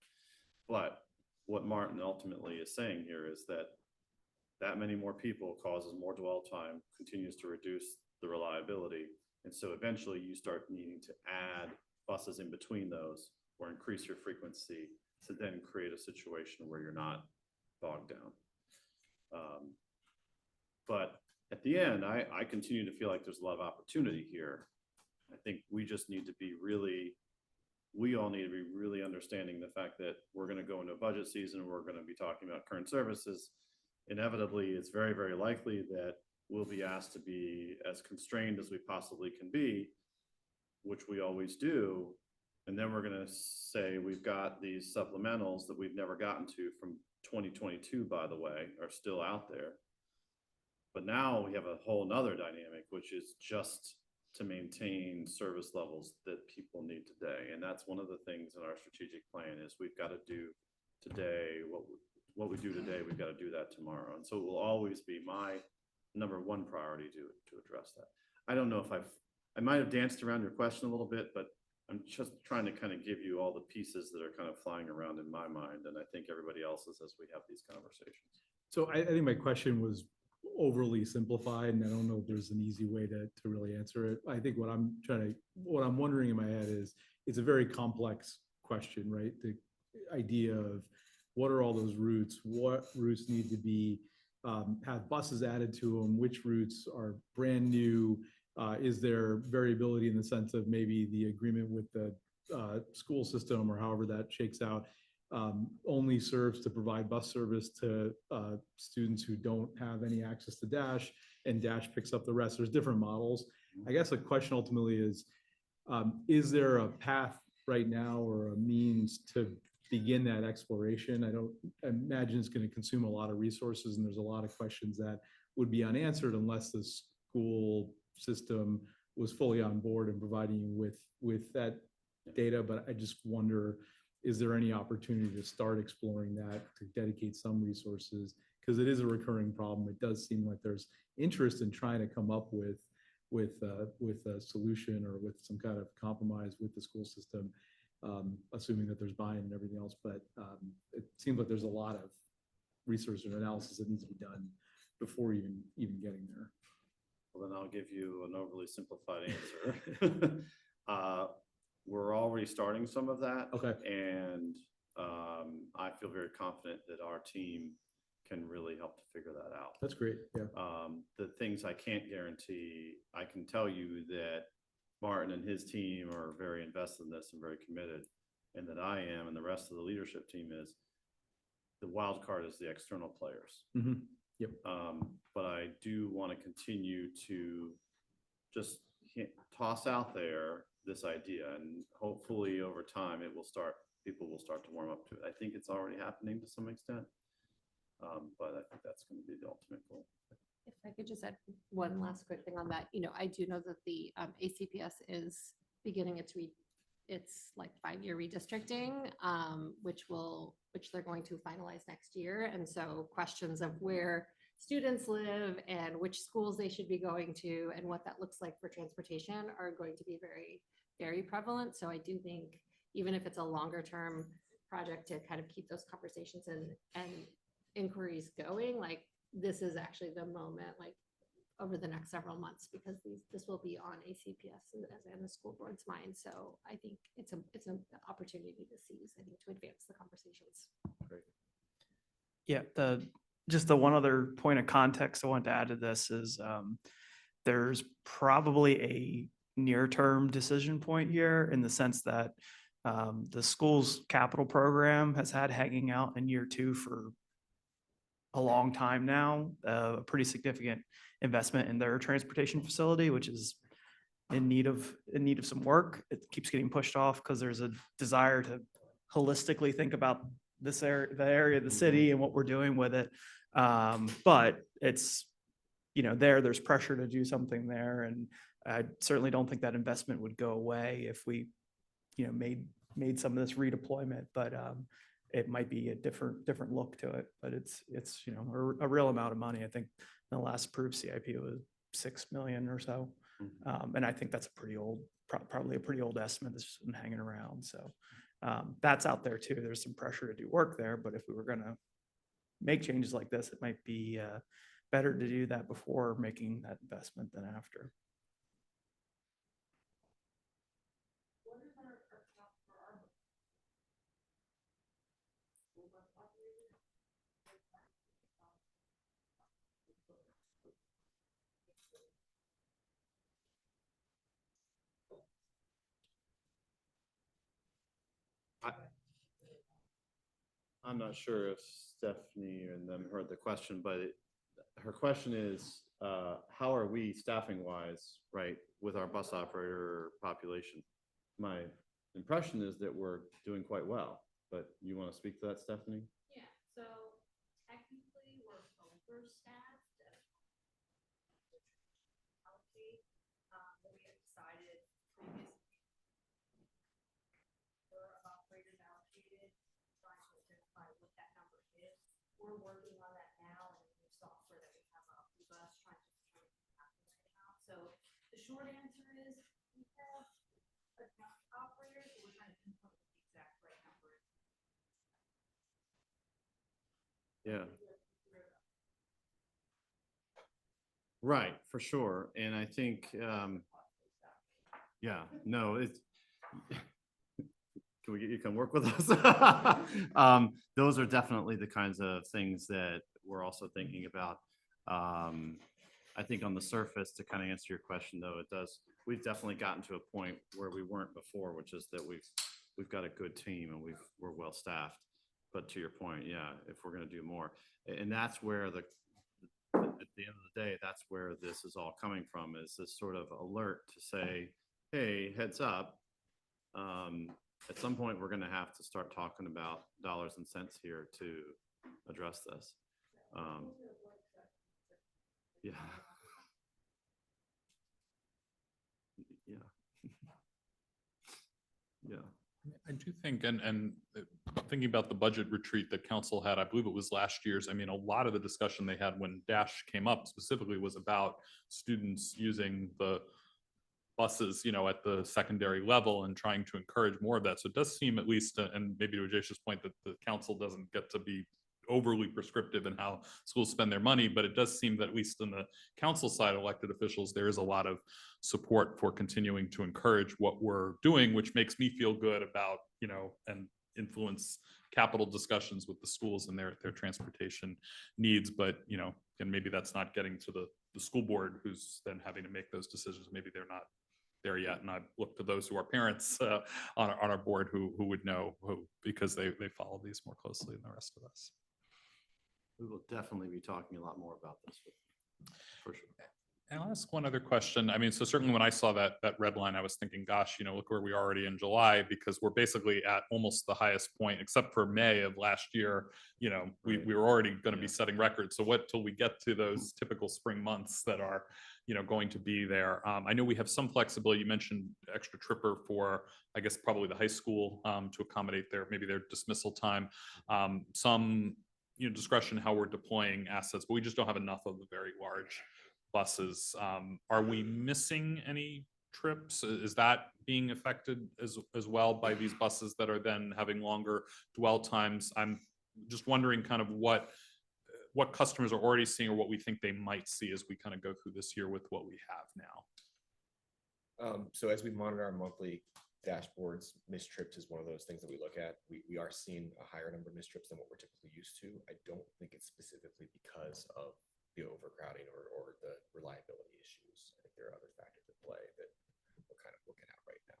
But what Martin ultimately is saying here is that many more people causes more dwell time, continues to reduce the reliability. And so eventually you start needing to add buses in between those or increase your frequency to then create a situation where you're not bogged down. But at the end, I continue to feel like there's a lot of opportunity here. I think we just need to be we all need to be really understanding the fact that we're going to go into a budget season. We're going to be talking about current services. Inevitably, it's very, very likely that we'll be asked to be as constrained as we possibly can be, which we always do. And then we're gonna say we've got these supplementals that we've never gotten to from 2022, by the way, are still out there. But now we have a whole nother dynamic, which is just to maintain service levels that people need today. And that's one of the things in our strategic plan is we've got to do today, what we do today, we've got to do that tomorrow. And so it will always be my number one priority to address that. I don't know if I might have danced around your question a little bit, but I'm just trying to kind of give you all the pieces that are kind of flying around in my mind. And I think everybody else's as we have these conversations. So I think my question was overly simplified, and I don't know if there's an easy way to really answer it. I think what I'm wondering in my head is, it's a very complex question, right? The idea of what are all those routes? What routes need to be, have buses added to them? Which routes are brand new? Is there variability in the sense of maybe the agreement with the school system, or however that shakes out, only serves to provide bus service to students who don't have any access to Dash, and Dash picks up the rest? There's different models. I guess the question ultimately is there a path right now or a means to begin that exploration? I don't imagine it's going to consume a lot of resources, and there's a lot of questions that would be unanswered unless the school system was fully on board and providing you with that data. But I just wonder, is there any opportunity to start exploring that, to dedicate some resources? Because it is a recurring problem. It does seem like there's interest in trying to come up with a solution or with some kind of compromise with the school system, assuming that there's buy-in and everything else. But it seems like there's a lot of research and analysis that needs to be done before even getting there. Well, then I'll give you an overly simplified answer. We're already starting some of that. Okay. And I feel very confident that our team can really help to figure that out. That's great. Yeah. The things I can't guarantee, I can tell you that Martin and his team are very invested in this and very committed, and that I am, and the rest of the leadership team is. The wild card is the external players. Mm-hmm. Yep. But I do want to continue to just toss out there this idea, and hopefully over time people will start to warm up to it. I think it's already happening to some extent, but I think that's going to be the ultimate goal. If I could just add one last quick thing on that, I do know that the ACPS is beginning its like 5-year redistricting, which they're going to finalize next year. And so questions of where students live and which schools they should be going to and what that looks like for transportation are going to be very, very prevalent. So I do think, even if it's a longer term project, to kind of keep those conversations and inquiries going, like this is actually the moment, like over the next several months, because this will be on ACPS and the school board's mind. So I think it's an opportunity to seize, I think, to advance the conversations. Great. Yeah, just the one other point of context I want to add to this is there's probably a near-term decision point here, in the sense that the school's capital program has had hanging out in year 2 for a long time now, a pretty significant investment in their transportation facility, which is in need of some work. It keeps getting pushed off because there's a desire to holistically think about this area, the area of the city, and what we're doing with it. But it's, there's pressure to do something there. And I certainly don't think that investment would go away if we, made some of this redeployment, but it might be a different look to it. But it's a real amount of money. I think the last approved CIP was $6 million or so. And I think that's probably a pretty old estimate that's just been hanging around. So that's out there too. There's some pressure to do work there, but if we were going to make changes like this, it might be better to do that before making that investment than after. I'm not sure if Stephanie and them heard the question, but her question is, how are we staffing wise, right, with our bus operator population? impression is that we're doing quite well, but you want to speak to that, Stephanie? Yeah, so technically we're overstaffed. But we have decided previously of operators allocated, trying to identify what that number is. We're working on that now and the software that we have up with us trying to determine how to right now. So the short answer is we have enough operators, but we're trying to pinpoint what the exact right number is. Yeah. Right, for sure. And I think, yeah, no, it's, can we get you to come work with us? Those are definitely the kinds of things that we're also thinking about. I think on the surface, to kind of answer your question though, we've definitely gotten to a point where we weren't before, which is that we've got a good team and we're well staffed. But to your point, yeah, if we're going to do more, and that's where at the end of the day, that's where this is all coming from, is this sort of alert to say, hey, heads up. At some point, we're going to have to start talking about dollars and cents here to address this. Yeah. Yeah. Yeah. I do think, and thinking about the budget retreat that council had, I believe it was last year's. I mean, a lot of the discussion they had when Dash came up specifically was about students using the buses, at the secondary level and trying to encourage more of that. So it does seem, at least, and maybe to Ajay's point, that the council doesn't get to be overly prescriptive in how schools spend their money, but it does seem that at least on the council side, elected officials, there is a lot of support for continuing to encourage what we're doing, which makes me feel good about, and influence capital discussions with the schools and their transportation needs. But, and maybe that's not getting to the school board, who's then having to make those decisions. Maybe they're not there yet. And I've looked to those who are parents on our board who would know, because they follow these more closely than the rest of us. We will definitely be talking a lot more about this, for sure. And I'll ask one other question. I mean, so certainly when I saw that red line, I was thinking, gosh, look where we are already in July, because we're basically at almost the highest point, except for May of last year. We were already going to be setting records. So what till we get to those typical spring months that are, going to be there? I know we have some flexibility. You mentioned extra tripper for, I guess, probably the high school to accommodate maybe their dismissal time. Some discretion how we're deploying assets, but we just don't have enough of the very large buses. Are we missing any trips? Is that being affected as well by these buses that are then having longer dwell times? I'm just wondering kind of what customers are already seeing or what we think they might see as we kind of go through this year with what we have now. So as we monitor our monthly dashboards, missed trips is one of those things that we look at. We are seeing a higher number of missed trips than what we're typically used to. I don't think it's specifically because of the overcrowding or the reliability issues. I think there are other factors at play that we're kind of looking at right now.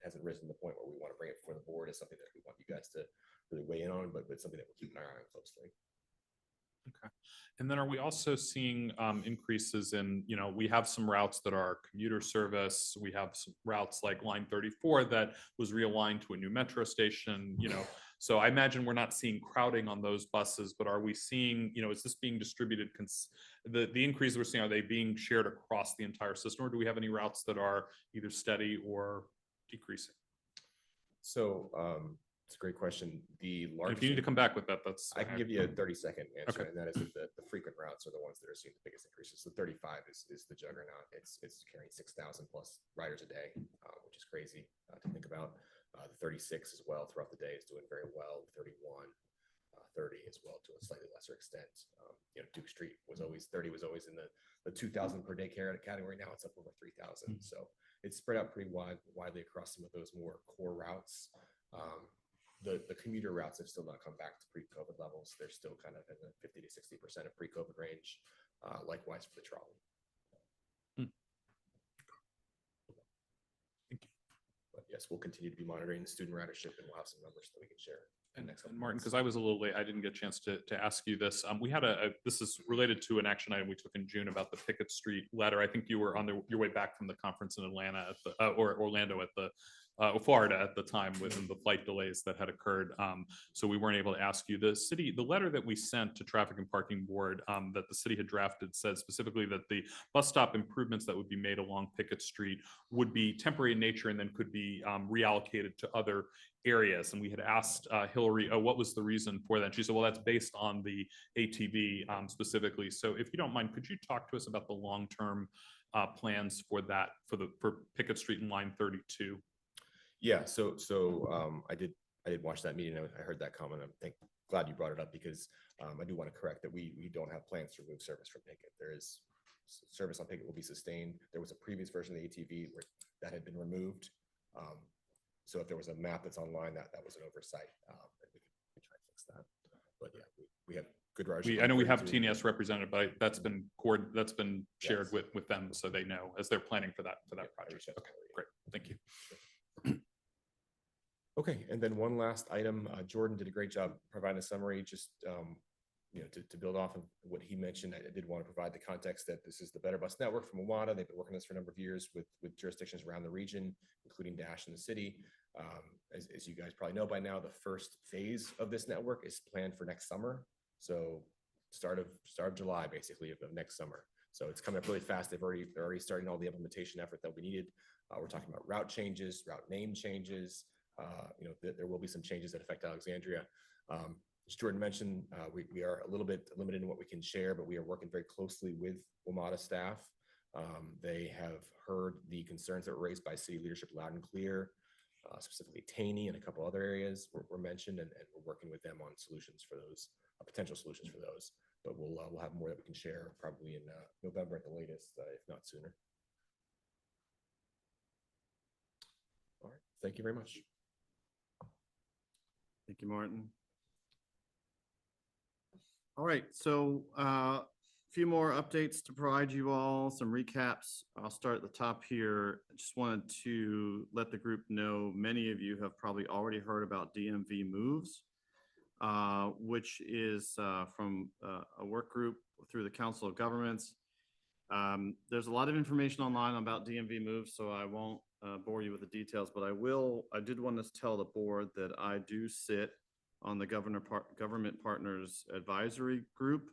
It hasn't risen to the point where we want to bring it before the board as something that we want you guys to really weigh in on, but something that we'll keep an eye on closely. Okay. And then are we also seeing increases in, we have some routes that are commuter service. We have some routes like line 34 that was realigned to a new metro station, so I imagine we're not seeing crowding on those buses, but are we seeing, is this being distributed? The increase we're seeing, are they being shared across the entire system, or do we have any routes that are either steady or decreasing? So, it's a great question. The largest. If you need to come back with that, that's. I can give you a 30-second answer, Okay. and that is that the frequent routes are the ones that are seeing the biggest increases. So 35 is the juggernaut. It's carrying 6,000 plus riders a day, which is crazy to think about. The 36 as well throughout the day is doing very well. 31, 30 as well to a slightly lesser extent. Duke Street was always in the 2,000 per day category. Now it's up over 3,000. So it's spread out pretty widely across some of those more core routes. The commuter routes have still not come back to pre-COVID levels. They're still kind of in the 50 to 60% of pre-COVID range. Likewise for the trolley. Thank you. But yes, we'll continue to be monitoring the student ridership, and we'll have some numbers that we can share. And Martin, because I was a little late, I didn't get a chance to ask you this. We had this is related to an action item we took in June about the Pickett Street letter. I think you were on your way back from the conference in Atlanta or Orlando at the Florida at the time within the flight delays that had occurred. So we weren't able to ask you. The letter that we sent to Traffic and Parking Board that the city had drafted said specifically that the bus stop improvements that would be made along Pickett Street would be temporary in nature and then could be reallocated to other areas. And we had asked Hillary, oh, what was the reason for that? And she said, well, that's based on the ATV specifically. So if you don't mind, could you talk to us about the long-term plans for that, for Pickett Street and line 32? Yeah, I did watch that meeting. I heard that comment. Glad you brought it up because I do want to correct that we don't have plans to remove service from Pickett. There is service on Pickett will be sustained. There was a previous version of the ATV where that had been removed. So if there was a map that's online, that was an oversight. And we try to fix that. But yeah, we have good ridership. I know we on have 32. TNS represented, but that's been shared with them, so they know as they're planning for that project. Okay, great, thank you. Okay, and then one last item. Jordan did a great job providing a summary. Just to build off of what he mentioned, I did want to provide the context that this is the Better Bus Network from WMATA. They've been working on this for a number of years with jurisdictions around the region, including Dash in the city. As you guys probably know by now, the first phase of this network is planned for next summer. So start of July, basically, of next summer. So it's coming up really fast. They're already starting all the implementation effort that we needed. We're talking about route changes, route name changes. There will be some changes that affect Alexandria. As Jordan mentioned, we are a little bit limited in what we can share, but we are working very closely with WMATA staff. They have heard the concerns that were raised by city leadership loud and clear, specifically Taney and a couple other areas were mentioned, and we're working with them on solutions for those, potential solutions for those. But we'll have more that we can share probably in November at the latest, if not sooner. All right, thank you very much. Thank you, Martin. All right, so a few more updates to provide you all, some recaps. I'll start at the top here. I just wanted to let the group know many of you have probably already heard about DMV Moves, which is from a work group through the Council of Governments. There's a lot of information online about DMV Moves, so I won't bore you with the details, but I did want to tell the board that I do sit on the Government Partners Advisory Group.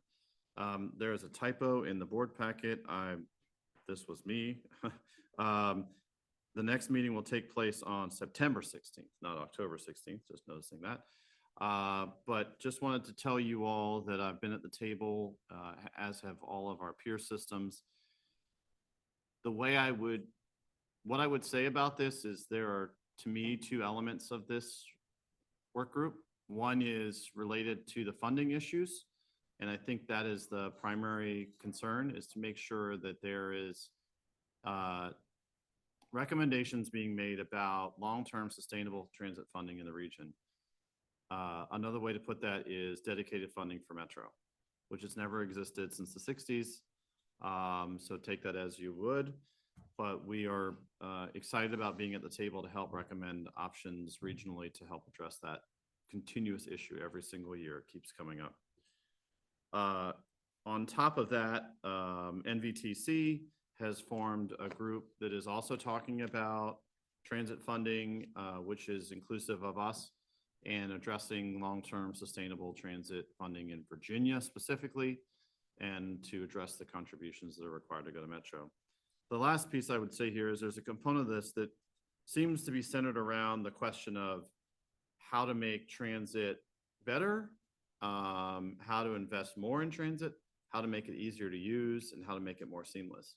There is a typo in the board packet. This was me. The next meeting will take place on September 16th, not October 16th, just noticing that. But just wanted to tell you all that I've been at the table, as have all of our peer systems. What I would say about this is there are, to me, two elements of this work group. One is related to the funding issues. And I think that is the primary concern, is to make sure that there is recommendations being made about long-term sustainable transit funding in the region. Another way to put that is dedicated funding for Metro, which has never existed since the 60s. So take that as you would. But we are excited about being at the table to help recommend options regionally to help address that continuous issue every single year. It keeps coming up. On top of that, NVTC has formed a group that is also talking about transit funding, which is inclusive of us, and addressing long-term sustainable transit funding in Virginia specifically, and to address the contributions that are required to go to Metro. The last piece I would say here is there's a component of this that seems to be centered around the question of how to make transit better, how to invest more in transit, how to make it easier to use, and how to make it more seamless.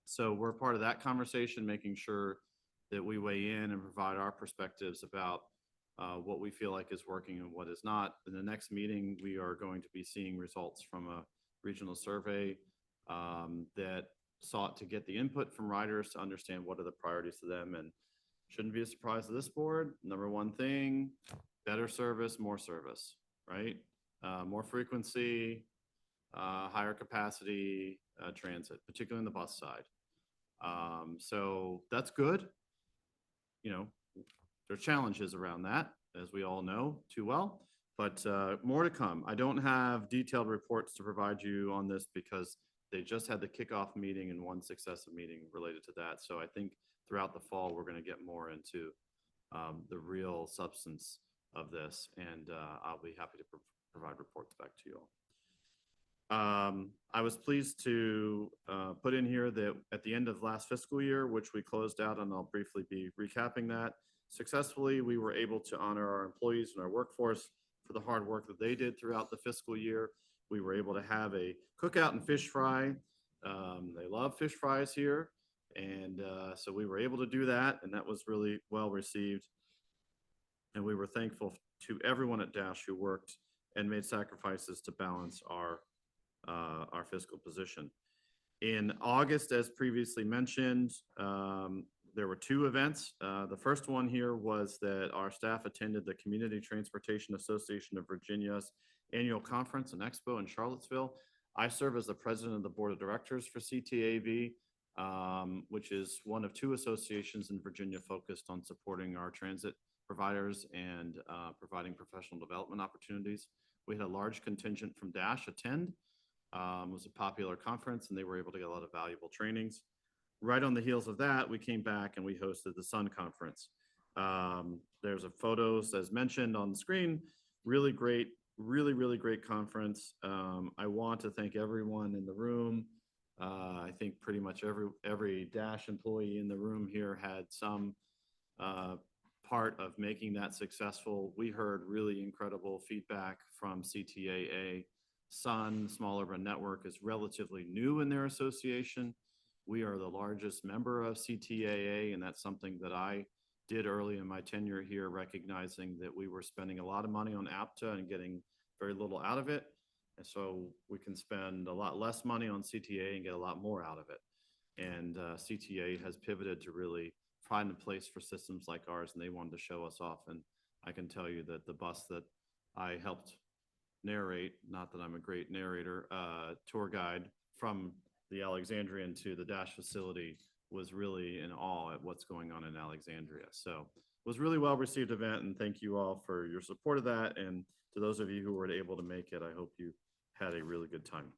So we're part of that conversation, making sure that we weigh in and provide our perspectives about what we feel like is working and what is not. In the next meeting, we are going to be seeing results from a regional survey that sought to get the input from riders to understand what are the priorities to them. And shouldn't be a surprise to this board. Number one thing, better service, more service, right? More frequency, higher capacity transit, particularly on the bus side. So that's good. You know, there are challenges around that, as we all know too well, but more to come. I don't have detailed reports to provide you on this because they just had the kickoff meeting and one successive meeting related to that. So I think throughout the fall, we're going to get more into the real substance of this, and I'll be happy to provide reports back to you all. I was pleased to put in here that at the end of last fiscal year, which we closed out, and I'll briefly be recapping that, successfully, we were able to honor our employees and our workforce for the hard work that they did throughout the fiscal year. We were able to have a cookout and fish fry. They love fish fries here. And so we were able to do that, and that was really well received. And we were thankful to everyone at Dash who worked and made sacrifices to balance our fiscal position. In August, as previously mentioned, there were two events. The first one here was that our staff attended the Community Transportation Association of Virginia's annual conference and expo in Charlottesville. I serve as the president of the board of directors for CTAV, which is one of two associations in Virginia focused on supporting our transit providers and providing professional development opportunities. We had a large contingent from Dash attend. It was a popular conference, and they were able to get a lot of valuable trainings. Right on the heels of that, we came back and we hosted the Sun Conference. There's a photos as mentioned on the screen. Really great, really great conference. I want to thank everyone in the room. I think pretty much every Dash employee in the room here had some part of making that successful. We heard really incredible feedback from CTAA. Sun, Small Urban Network, is relatively new in their association. We are the largest member of CTAA, and that's something that I did early in my tenure here, recognizing that we were spending a lot of money on APTA and getting very little out of it. And so we can spend a lot less money on CTA and get a lot more out of it. And CTA has pivoted to really find a place for systems like ours, and they wanted to show us off. And I can tell you that the bus that I helped narrate, not that I'm a great narrator, tour guide from the Alexandrian to the Dash facility was really in awe at what's going on in Alexandria. So it was really well received event, and thank you all for your support of that. And to those of you who were able to make it, I hope you had a really good time.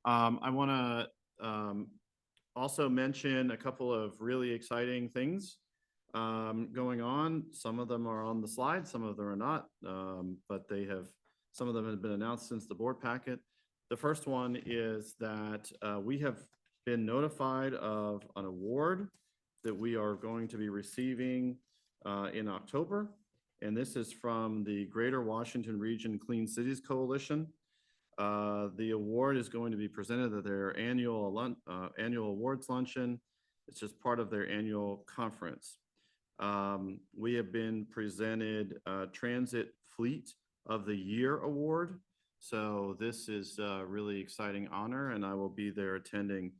I want to also mention a couple of really exciting things going on. Some of them are on the slide, some of them are not, but some of them have been announced since the board packet. The first one is that we have been notified of an award that we are going to be receiving in October. And this is from the Greater Washington Region Clean Cities Coalition. The award is going to be presented at their annual awards luncheon. It's just part of their annual conference. We have been presented Transit Fleet of the Year Award. So this is a really exciting honor, and I will be there attending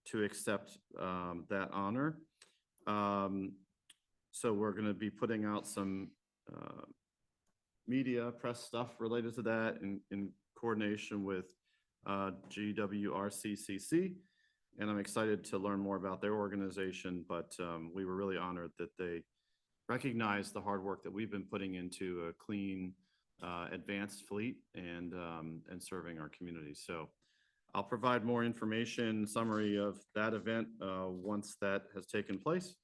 to accept that honor. So we're going to be putting out some media press stuff related to that in coordination with GWRCCC. And I'm excited to learn more about their organization, but we were really honored that they recognized the hard work that we've been putting into a clean, advanced fleet and serving our community. So I'll provide more information, summary of that event once that has taken place.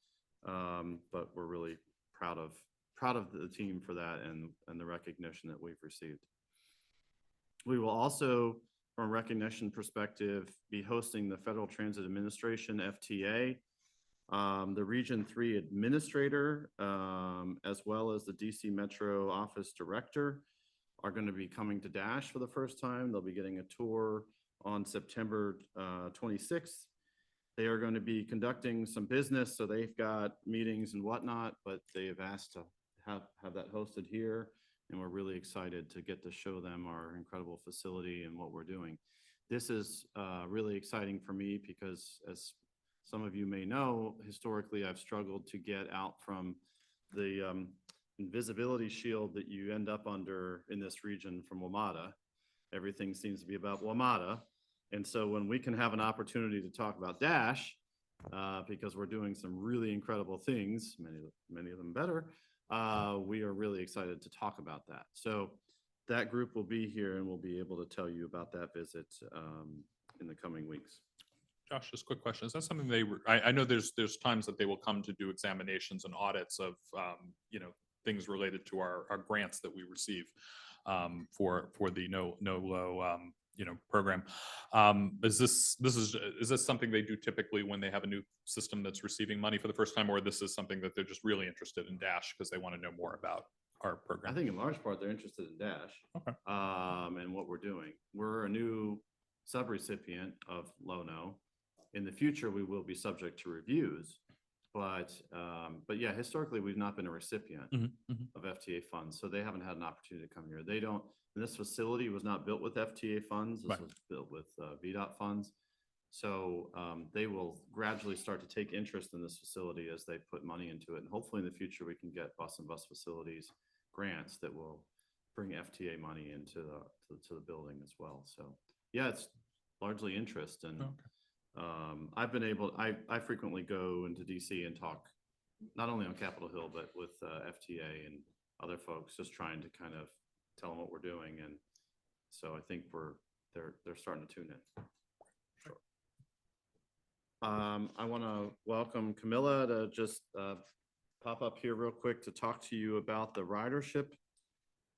But we're really proud of the team for that and the recognition that we've received. We will also, from a recognition perspective, be hosting the Federal Transit Administration, FTA. The Region 3 Administrator, as well as the DC Metro Office Director, are going to be coming to Dash for the first time. They'll be getting a tour on September 26th. They are going to be conducting some business, so they've got meetings and whatnot, but they have asked to have that hosted here, and we're really excited to get to show them our incredible facility and what we're doing. This is really exciting for me because, as some of you may know, historically I've struggled to get out from the invisibility shield that you end up under in this region from WMATA. Everything seems to be about WMATA. And so when we can have an opportunity to talk about Dash, because we're doing some really incredible things, many of them better, we are really excited to talk about that. So that group will be here and we'll be able to tell you about that visit in the coming weeks. Josh, just a quick question. Is that something I know there's times that they will come to do examinations and audits of, things related to our grants that we receive for the no low, program. Is this something they do typically when they have a new system that's receiving money for the first time, or this is something that they're just really interested in Dash because they want to know more about our I program? think in large part, they're interested in Dash. Okay. And what we're doing. We're a new subrecipient of Lono. In the future, we will be subject to reviews. But yeah, historically, we've not been a recipient of FTA funds, so they haven't had an opportunity to come here. They don't, and this facility was not built with FTA funds. This Right. was built with VDOT funds. So they will gradually start to take interest in this facility as they put money into it. And hopefully in the future, we can get bus and bus facilities grants that will bring FTA money into the building as well. So yeah, it's largely interest. And I've been able, I frequently go into DC and talk not only on Capitol Hill, but with FTA and other folks, just trying to kind of tell them what we're doing. And so I think they're starting to tune in. I want to welcome Camilla to just pop up here real quick to talk to you about the ridership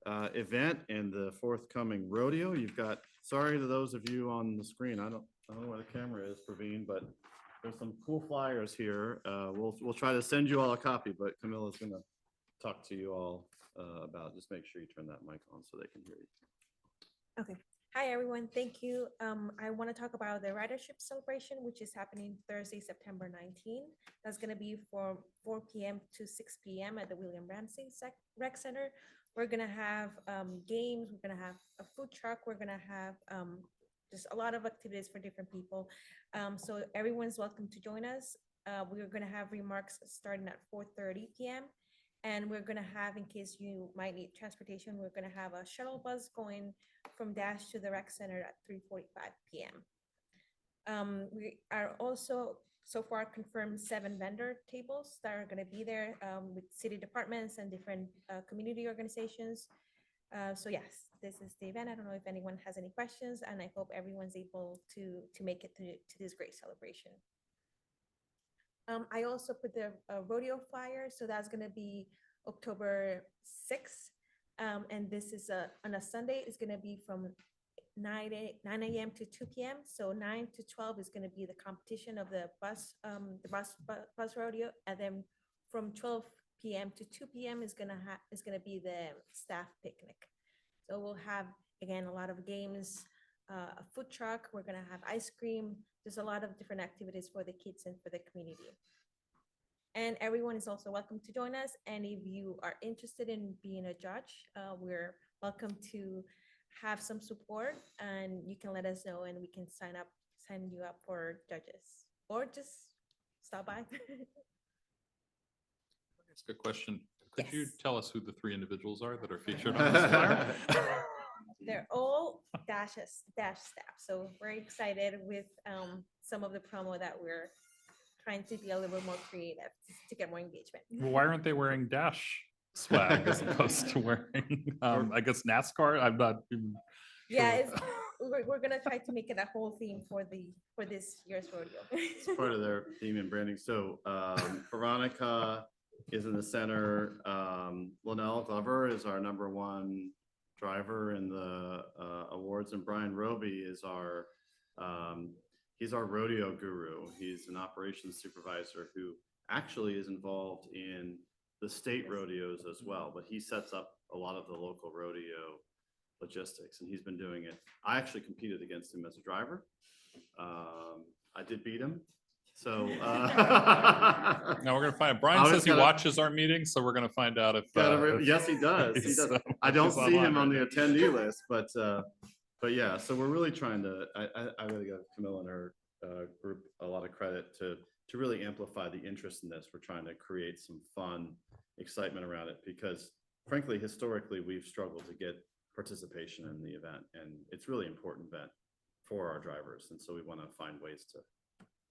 event and the forthcoming rodeo. You've got, sorry to those of you on the screen, I don't know where the camera is, Praveen, but there's some cool flyers here. We'll try to send you all a copy, but Camilla's going to talk to you all about, just make sure you turn that mic on so they can hear you. Okay. Hi, everyone. Thank you. I want to talk about the ridership celebration, which is happening Thursday, September 19. That's going to be from 4 p.m. to 6 p.m. at the William Ramsey Rec Center. We're going to have games. We're going to have a food truck. We're going to have just a lot of activities for different people. So everyone's welcome to join us. We're going to have remarks starting at 4:30 p.m. And we're going to have, in case you might need transportation, we're going to have a shuttle bus going from Dash to the rec center at 3:45 p.m. We are also so far confirmed 7 vendor tables that are going to be there with city departments and different community organizations. So yes, this is the event. I don't know if anyone has any questions, and I hope everyone's able to make it to this great celebration. I also put the rodeo flyer, so that's going to be October 6th. And this is on a Sunday. It's going to be from 9 a.m. to 2 p.m. So 9 to 12 is going to be the competition of the bus rodeo, and then from 12 p.m. to 2 p.m. is going to be the staff picnic. So we'll have, again, a lot of games, a food truck. We're going to have ice cream. There's a lot of different activities for the kids and for the community. And everyone is also welcome to join us. And if you are interested in being a judge, we're welcome to have some support, and you can let us know and we can sign you up for judges, or just stop by. That's a good question. Could you Yes. tell us who the 3 individuals are that are featured on this flyer? They're all Dash staff. So we're excited with some of the promo that we're trying to be a little bit more creative to get more engagement. Well, why aren't they wearing Dash swag as opposed to wearing, I guess, NASCAR? I'm not even Yeah, sure. we're gonna try to make it a whole theme for this year's rodeo. It's part of their theme and branding. So Veronica is in the center. Linnell Glover is our #1 driver in the awards, and Brian Roby is he's our rodeo guru. He's an operations supervisor who actually is involved in the state rodeos as well, but he sets up a lot of the local rodeo logistics, and he's been doing it. I actually competed against him as a driver. I did beat him. So now we're gonna find. Brian says he watches our meetings, so we're gonna find out if. Yes, he does. He does. I don't see him on the attendee list, but yeah. So we're really trying to. I really give Camilla and her group a lot of credit to really amplify the interest in this. We're trying to create some fun, excitement around it, because frankly, historically, we've struggled to get participation in the event, and it's really important event for our drivers, and so we want to find ways to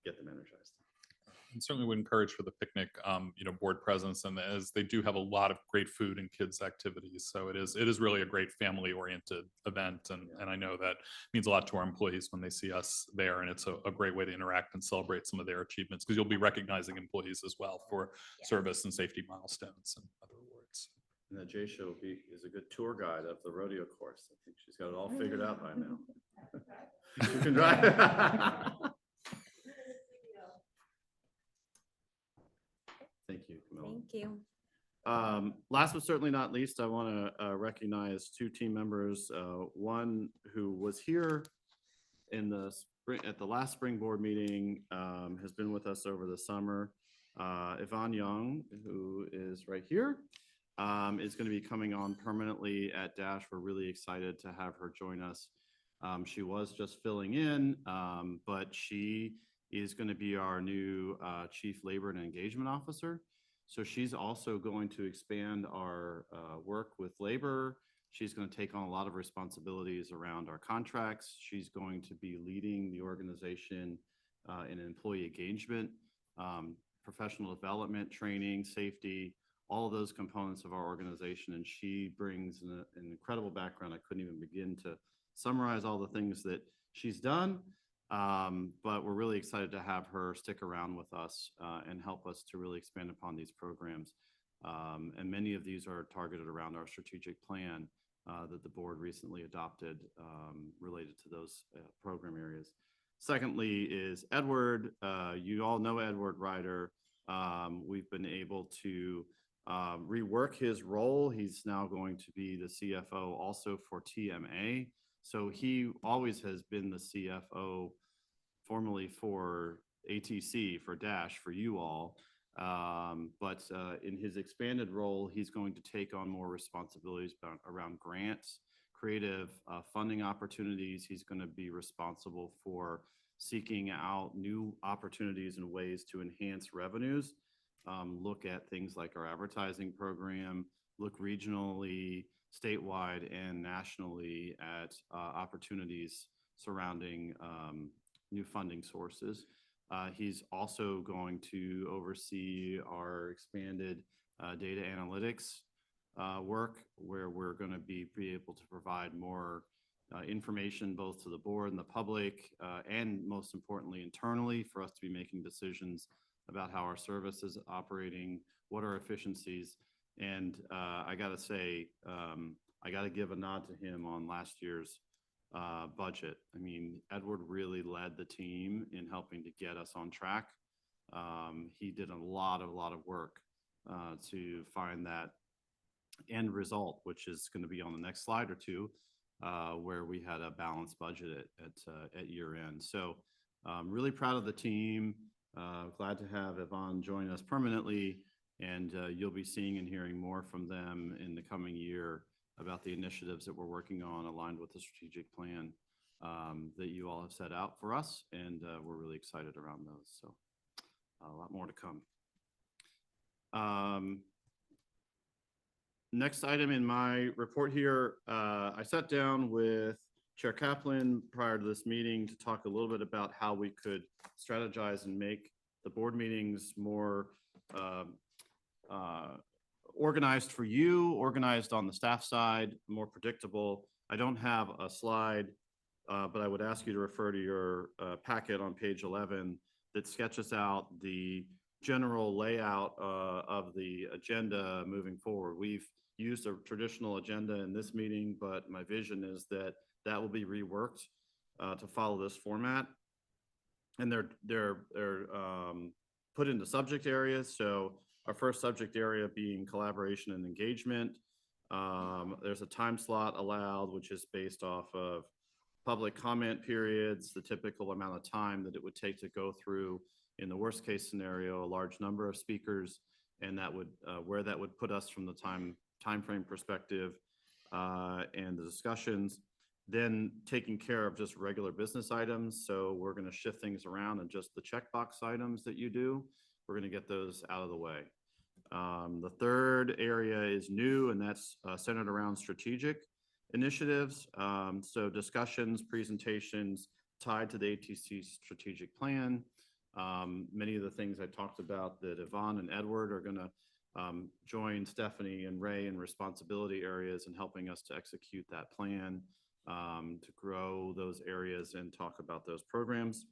get them energized. And certainly would encourage for the picnic, board presence, and as they do have a lot of great food and kids activities. So it is really a great family oriented event. And I know that means a lot to our employees when they see us there. And it's a great way to interact and celebrate some of their achievements, because you'll be recognizing employees as well for service and safety milestones and other awards. And the J Show is a good tour guide of the rodeo course. I think she's got it all figured out by now. You can drive. Thank you, Camilla. Thank you. Last but certainly not least, I want to recognize two team members. One who was here in the spring at the last spring board meeting, has been with us over the summer. Yvonne Young, who is right here, is going to be coming on permanently at Dash. We're really excited to have her join us. She was just filling in, but she is going to be our new Chief Labor and Engagement Officer. So she's also going to expand our work with labor. She's going to take on a lot of responsibilities around our contracts. She's going to be leading the organization in employee engagement, professional development, training, safety, all of those components of our organization. And she brings an incredible background. I couldn't even begin to summarize all the things that she's done. But we're really excited to have her stick around with us and help us to really expand upon these programs. And many of these are targeted around our strategic plan that the board recently adopted related to those program areas. Secondly is Edward. You all know Edward Ryder. We've been able to rework his role. He's now going to be the CFO also for TMA. So he always has been the CFO formerly for ATC, for Dash, for you all. But in his expanded role, he's going to take on more responsibilities around grants, creative funding opportunities. He's going to be responsible for seeking out new opportunities and ways to enhance revenues, look at things like our advertising program, look regionally, statewide, and nationally at opportunities surrounding new funding sources. He's also going to oversee our expanded data analytics work, where we're going to be able to provide more information both to the board and the public, and most importantly, internally, for us to be making decisions about how our service is operating, what are efficiencies. And I got to say, I got to give a nod to him on last year's budget. I mean, Edward really led the team in helping to get us on track. He did a lot of work to find that end result, which is going to be on the next slide or two, where we had a balanced budget at year end. So I'm really proud of the team. Glad to have Yvonne join us permanently, and you'll be seeing and hearing more from them in the coming year about the initiatives that we're working on aligned with the strategic plan that you all have set out for us, and we're really excited around those. So a lot more to come. Next item in my report here, I sat down with Chair Kaplan prior to this meeting to talk a little bit about how we could strategize and make the board meetings more organized for you, organized on the staff side, more predictable. I don't have a slide, but I would ask you to refer to your packet on page 11 that sketches out the general layout of the agenda moving forward. We've used a traditional agenda in this meeting, but my vision is that that will be reworked to follow this format. And they're put into subject areas. So our first subject area being collaboration and engagement. There's a time slot allowed, which is based off of public comment periods, the typical amount of time that it would take to go through, in the worst case scenario, a large number of speakers, and that would where that would put us from the time frame perspective, and the discussions. Then taking care of just regular business items. So we're going to shift things around, and just the checkbox items that you do, we're going to get those out of the way. The third area is new, and that's centered around strategic initiatives. So discussions, presentations tied to the ATC strategic plan. Many of the things I talked about that Yvonne and Edward are gonna join Stephanie and Ray in responsibility areas and helping us to execute that plan, to grow those areas and talk about those programs.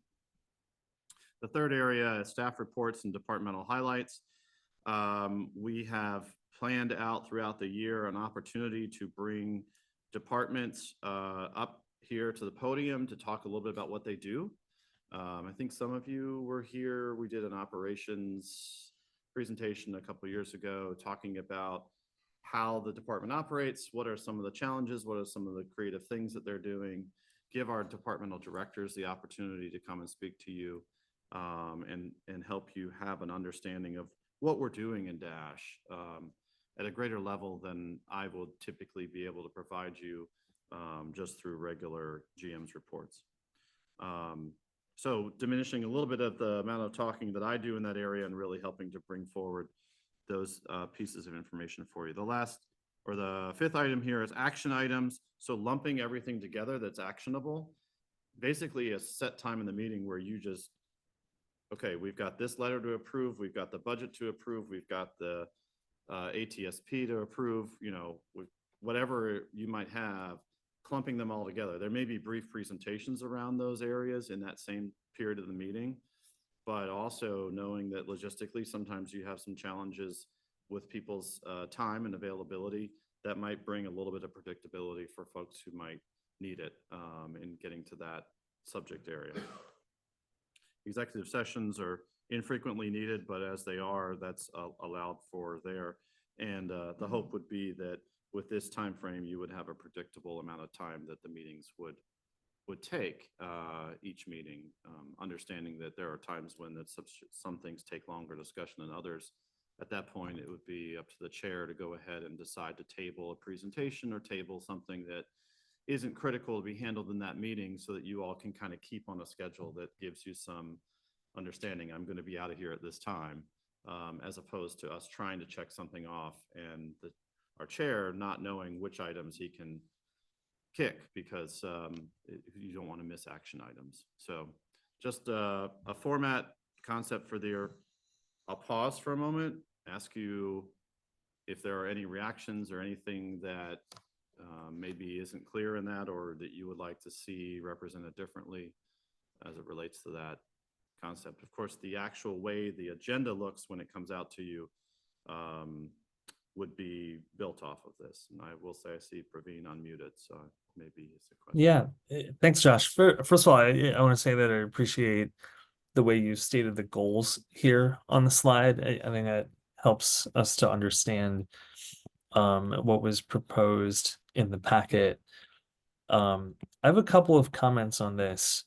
The third area is staff reports and departmental highlights. We have planned out throughout the year an opportunity to bring departments up here to the podium to talk a little bit about what they do. I think some of you were here. We did an operations presentation a couple of years ago talking about how the department operates, what are some of the challenges, what are some of the creative things that they're doing. Give our departmental directors the opportunity to come and speak to you, and help you have an understanding of what we're doing in Dash at a greater level than I will typically be able to provide you just through regular GM's reports. So diminishing a little bit of the amount of talking that I do in that area and really helping to bring forward those pieces of information for you. The last, or the fifth item here is action items. So lumping everything together that's actionable. Basically a set time in the meeting where you just, okay, we've got this letter to approve, we've got the budget to approve, we've got the ATSP to approve, you know, whatever you might have, clumping them all together. There may be brief presentations around those areas in that same period of the meeting, but also knowing that logistically, sometimes you have some challenges with people's time and availability that might bring a little bit of predictability for folks who might need it in getting to that subject area. Executive sessions are infrequently needed, but as they are, that's allowed for there. And the hope would be that with this time frame, you would have a predictable amount of time that the meetings would take each meeting, understanding that there are times when some things take longer discussion than others. At that point, it would be up to the chair to go ahead and decide to table a presentation or table something that isn't critical to be handled in that meeting so that you all can kind of keep on a schedule that gives you some understanding. I'm going to be out of here at this time, as opposed to us trying to check something off and our chair not knowing which items he can kick because you don't want to miss action items. So just a format concept for there. I'll pause for a moment, ask you if there are any reactions or anything that maybe isn't clear in that or that you would like to see represented differently as it relates to that concept. Of course, the actual way the agenda looks when it comes out to you would be built off of this. And I will say I see Praveen unmuted, so maybe it's a question. Yeah, thanks, Josh. First of all, I want to say that I appreciate the way you stated the goals here on the slide. I think that helps us to understand what was proposed in the packet. I have a couple of comments on this.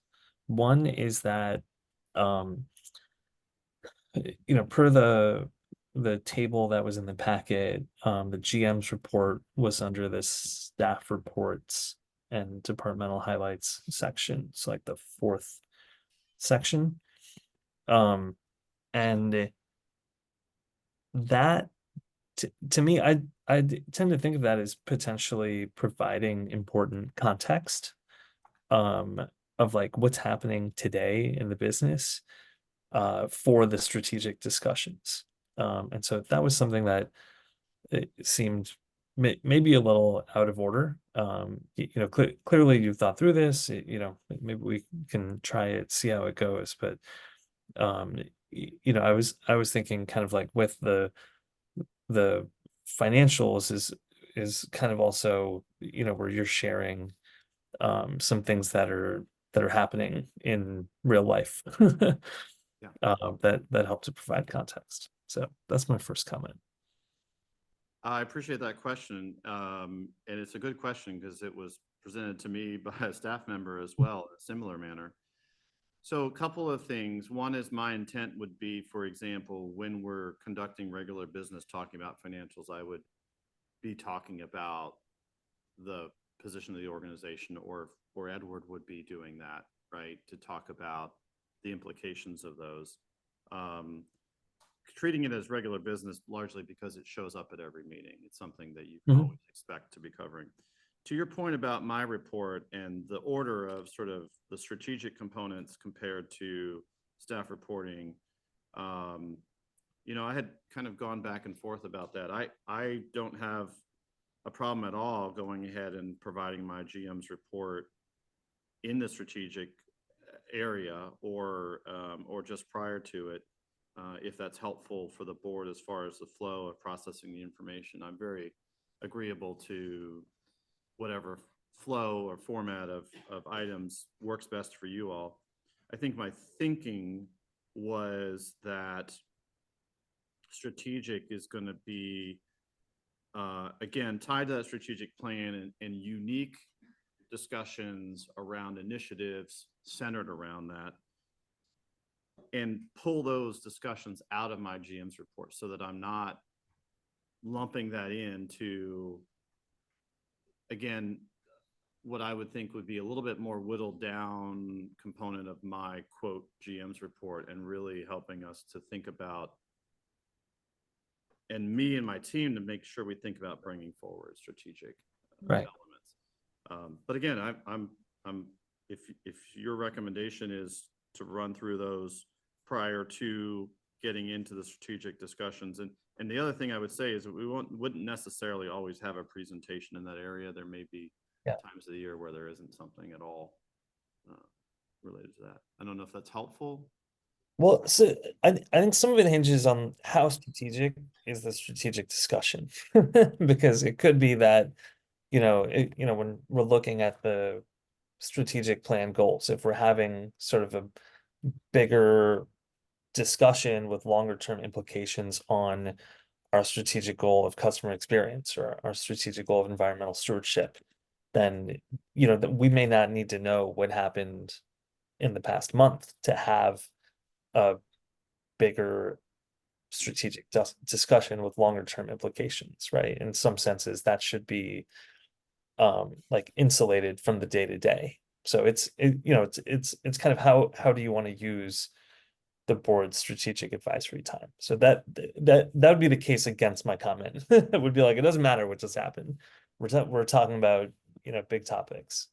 One is that, you know, per the table that was in the packet, the GM's report was under the staff reports and departmental highlights section. It's like the fourth section. And that to me, I tend to think of that as potentially providing important context of like what's happening today in the business for the strategic discussions. And so that was something that it seemed maybe a little out of order. You know, clearly you thought through this, you know, maybe we can try it, see how it goes. But, you know, I was thinking kind of like with the financials is kind of also, you know, where you're sharing some things that are happening in real life that help to provide context. So that's my first comment. I appreciate that question. And it's a good question because it was presented to me by a staff member as well, in a similar manner. So a couple of things. One is my intent would be, for example, when we're conducting regular business, talking about financials, I would be talking about the position of the organization, or Edward would be doing that, right? To talk about the implications of those. Treating it as regular business largely because it shows up at every meeting. It's something that you can always expect to be covering. To your point about my report and the order of sort of the strategic components compared to staff reporting. You know, I had kind of gone back and forth about that. I don't have a problem at all going ahead and providing my GM's report in the strategic area or just prior to it, if that's helpful for the board as far as the flow of processing the information. I'm very agreeable to whatever flow or format of items works best for you all. I think my thinking was that strategic is going to be, again, tied to that strategic plan and unique discussions around initiatives centered around that, and pull those discussions out of my GM's report so that I'm not lumping that into, again, what I would think would be a little bit more whittled down component of my quote GM's report, and really helping us to think about, and me and my team to make sure we think about bringing forward strategic Right. elements. But again, if your recommendation is to run through those prior to getting into the strategic discussions, and the other thing I would say is that we wouldn't necessarily always have a presentation in that area. There may be times of the year where there isn't something at all related to that. I don't know if that's helpful. Well, so I think some of it hinges on how strategic is the strategic discussion, because it could be that, when we're looking at the strategic plan goals, if we're having sort of a bigger discussion with longer term implications on our strategic goal of customer experience or our strategic goal of environmental stewardship, then, that we may not need to know what happened in the past month to have a bigger strategic discussion with longer term implications, right? In some senses, that should be like insulated from the day to day. So it's kind of how do you want to use the board's strategic advisory time? So that would be the case against my comment. It would be like, it doesn't matter what just happened. We're talking about, big topics.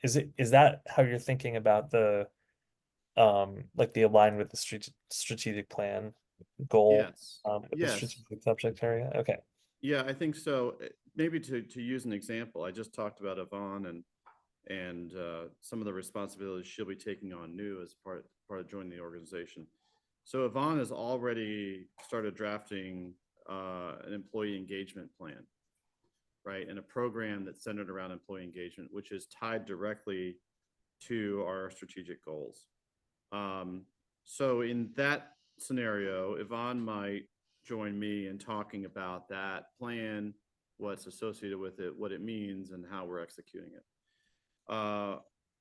Is that how you're thinking about the like the align with the strategic plan goal? Yes. With the Yes. strategic subject area? Okay. Yeah, I think so. Maybe to use an example, I just talked about Yvonne and some of the responsibilities she'll be taking on new as part of joining the organization. So Yvonne has already started drafting an employee engagement plan, right? And a program that's centered around employee engagement, which is tied directly to our strategic goals. So in that scenario, Yvonne might join me in talking about that plan, what's associated with it, what it means, and how we're executing it.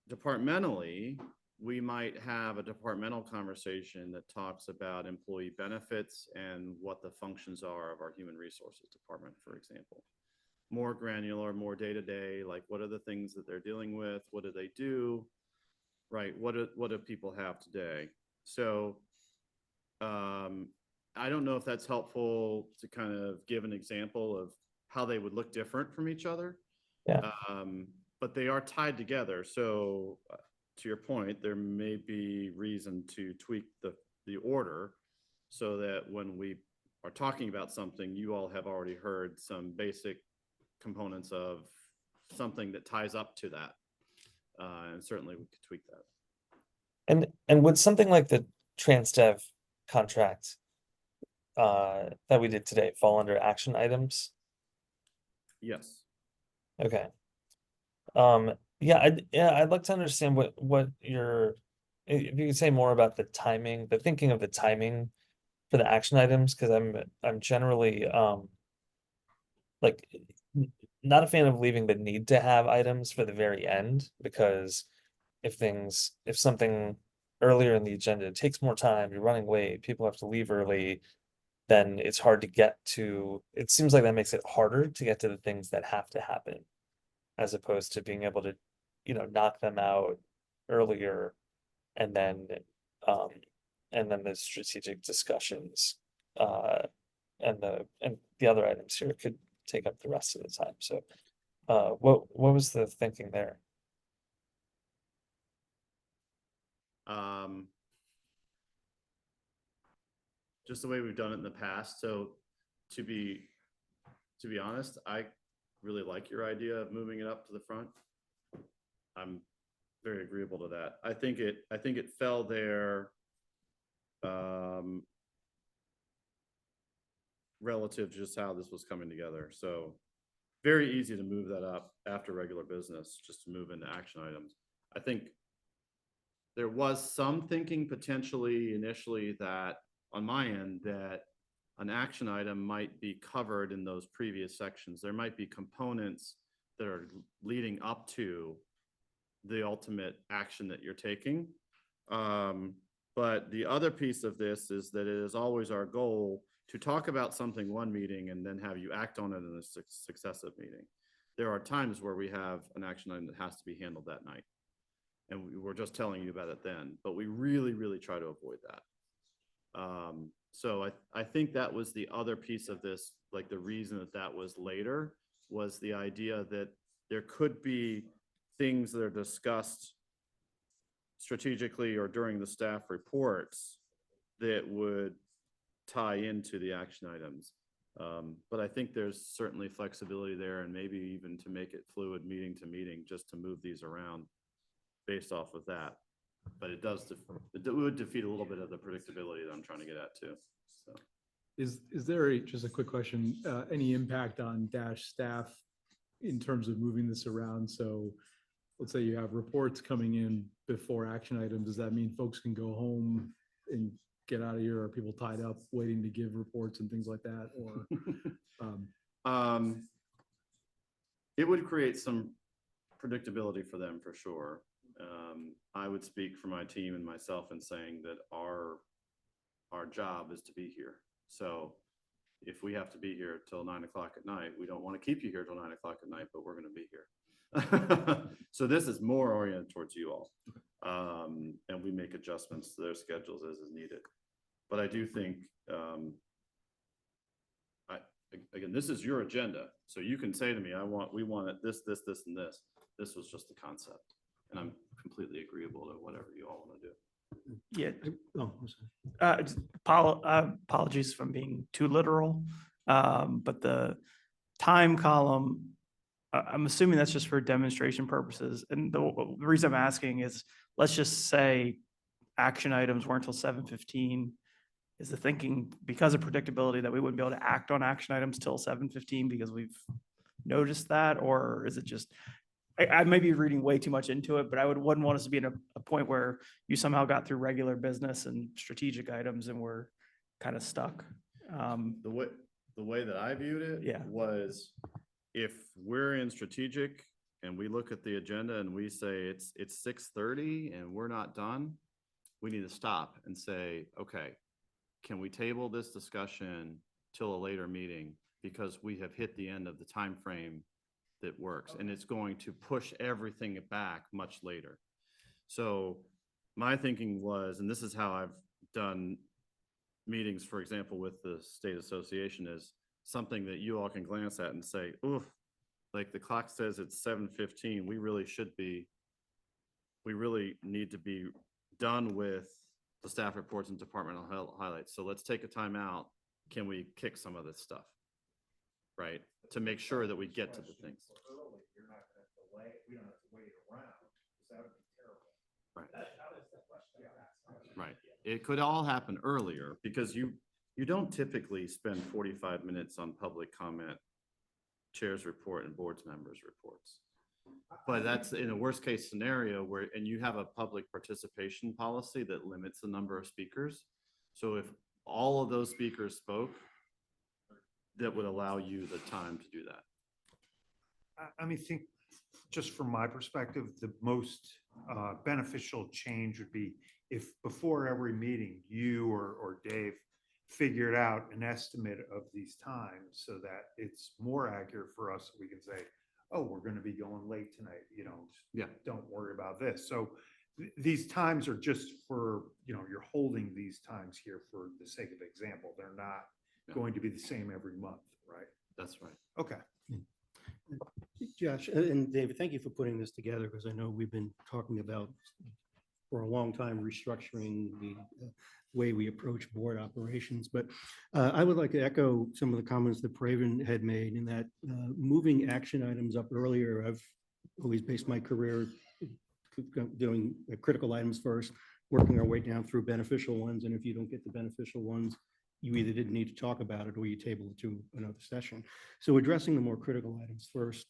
Departmentally, we might have a departmental conversation that talks about employee benefits and what the functions are of our human resources department, for example. More granular, more day-to-day, like what are the things that they're dealing with? What do they do? Right, what do people have today? So I don't know if that's helpful to kind of give an example of how they would look different from each other. Yeah. But they are tied together. So to your point, there may be reason to tweak the order so that when we are talking about something, you all have already heard some basic components of something that ties up to that. And certainly we could tweak that. And would something like the TransDev contract that we did today fall under action items? Yes. Okay. Yeah, I'd like to understand what if you could say more about the timing, the thinking of the timing for the action items, because I'm generally like not a fan of leaving the need to have items for the very end, because if something earlier in the agenda takes more time, you're running late, people have to leave early, then it's hard to get to, it seems like that makes it harder to get to the things that have to happen, as opposed to being able to, knock them out earlier, and then the strategic discussions, and the other items here could take up the rest of the time. So what was the thinking there? just the way we've done it in the past. So to be honest, I really like your idea of moving it up to the front. I'm very agreeable to that. I think it fell there relative to just how this was coming together. So very easy to move that up after regular business, just to move into action items. I think there was some thinking potentially initially that on my end that an action item might be covered in those previous sections. There might be components that are leading up to the ultimate action that you're taking. But the other piece of this is that it is always our goal to talk about something one meeting and then have you act on it in a successive meeting. There are times where we have an action item that has to be handled that night. And we're just telling you about it then, but we really, really try to avoid that. So I think that was the other piece of this, like the reason that was later was the idea that there could be things that are discussed strategically or during the staff reports that would tie into the action items. But I think there's certainly flexibility there and maybe even to make it fluid meeting to meeting, just to move these around based off of that. But it would defeat a little bit of the predictability that I'm trying to get at too. So. Is there just a quick question, any impact on Dash staff in terms of moving this around? So let's say you have reports coming in before action items. Does that mean folks can go home and get out of here? Are people tied up waiting to give reports and things like that? Or it would create some predictability for them for sure. I would speak for my team and myself in saying that our job is to be here. So if we have to be here till 9 o'clock at night, we don't want to keep you here till 9 o'clock at night, but we're going to be here. So this is more oriented towards you all. And we make adjustments to their schedules as is needed. But I do think, again, this is your agenda. So you can say to me, we want it this, this, this, and this. This was just the concept. And I'm completely agreeable to whatever you all want to do. Yeah. Oh, I'm sorry. Apologies if I'm being too literal, but the time column, I'm assuming that's just for demonstration purposes. And the reason I'm asking is, let's just say action items weren't until 7:15. Is the thinking because of predictability that we wouldn't be able to act on action items till 7:15 because we've noticed that? Or is it just, I may be reading way too much into it, but I wouldn't want us to be in a point where you somehow got through regular business and strategic items and we're kind of stuck. The way that I viewed it was, if we're in strategic and we look at the agenda and we say it's 6:30 and we're not done, we need to stop and say, okay, can we table this discussion till a later meeting because we have hit the end of the time frame that works, and it's going to push everything back much later. So my thinking was, and this is how I've done meetings, for example, with the state association, is something that you all can glance at and say, oof, like the clock says it's 7:15. We really need to be done with the staff reports and departmental highlights. So let's take a time out. Can we kick some of this stuff? Right, to make sure that we get to the things. You're not going to delay. We don't have to wait around, because that would be terrible. Right. That was the question. Right. It could all happen earlier because you don't typically spend 45 minutes on public comment, chair's report, and board's members' reports. But that's in a worst case scenario and you have a public participation policy that limits the number of speakers. So if all of those speakers spoke, that would allow you the time to do that. I mean, think just from my perspective, the most beneficial change would be if before every meeting, you or Dave figured out an estimate of these times so that it's more accurate for us. We can say, oh, we're going to be going late tonight. Don't worry about this. So these times are just for, you're holding these times here for the sake of example. They're not going to be the same every month, right? That's right. Okay. Josh and David, thank you for putting this together, because I know we've been talking about for a long time restructuring the way we approach board operations. But I would like to echo some of the comments that Praven had made in that moving action items up earlier. I've always based my career doing critical items first, working our way down through beneficial ones. And if you don't get the beneficial ones, you either didn't need to talk about it or you table it to another session. So addressing the more critical items first.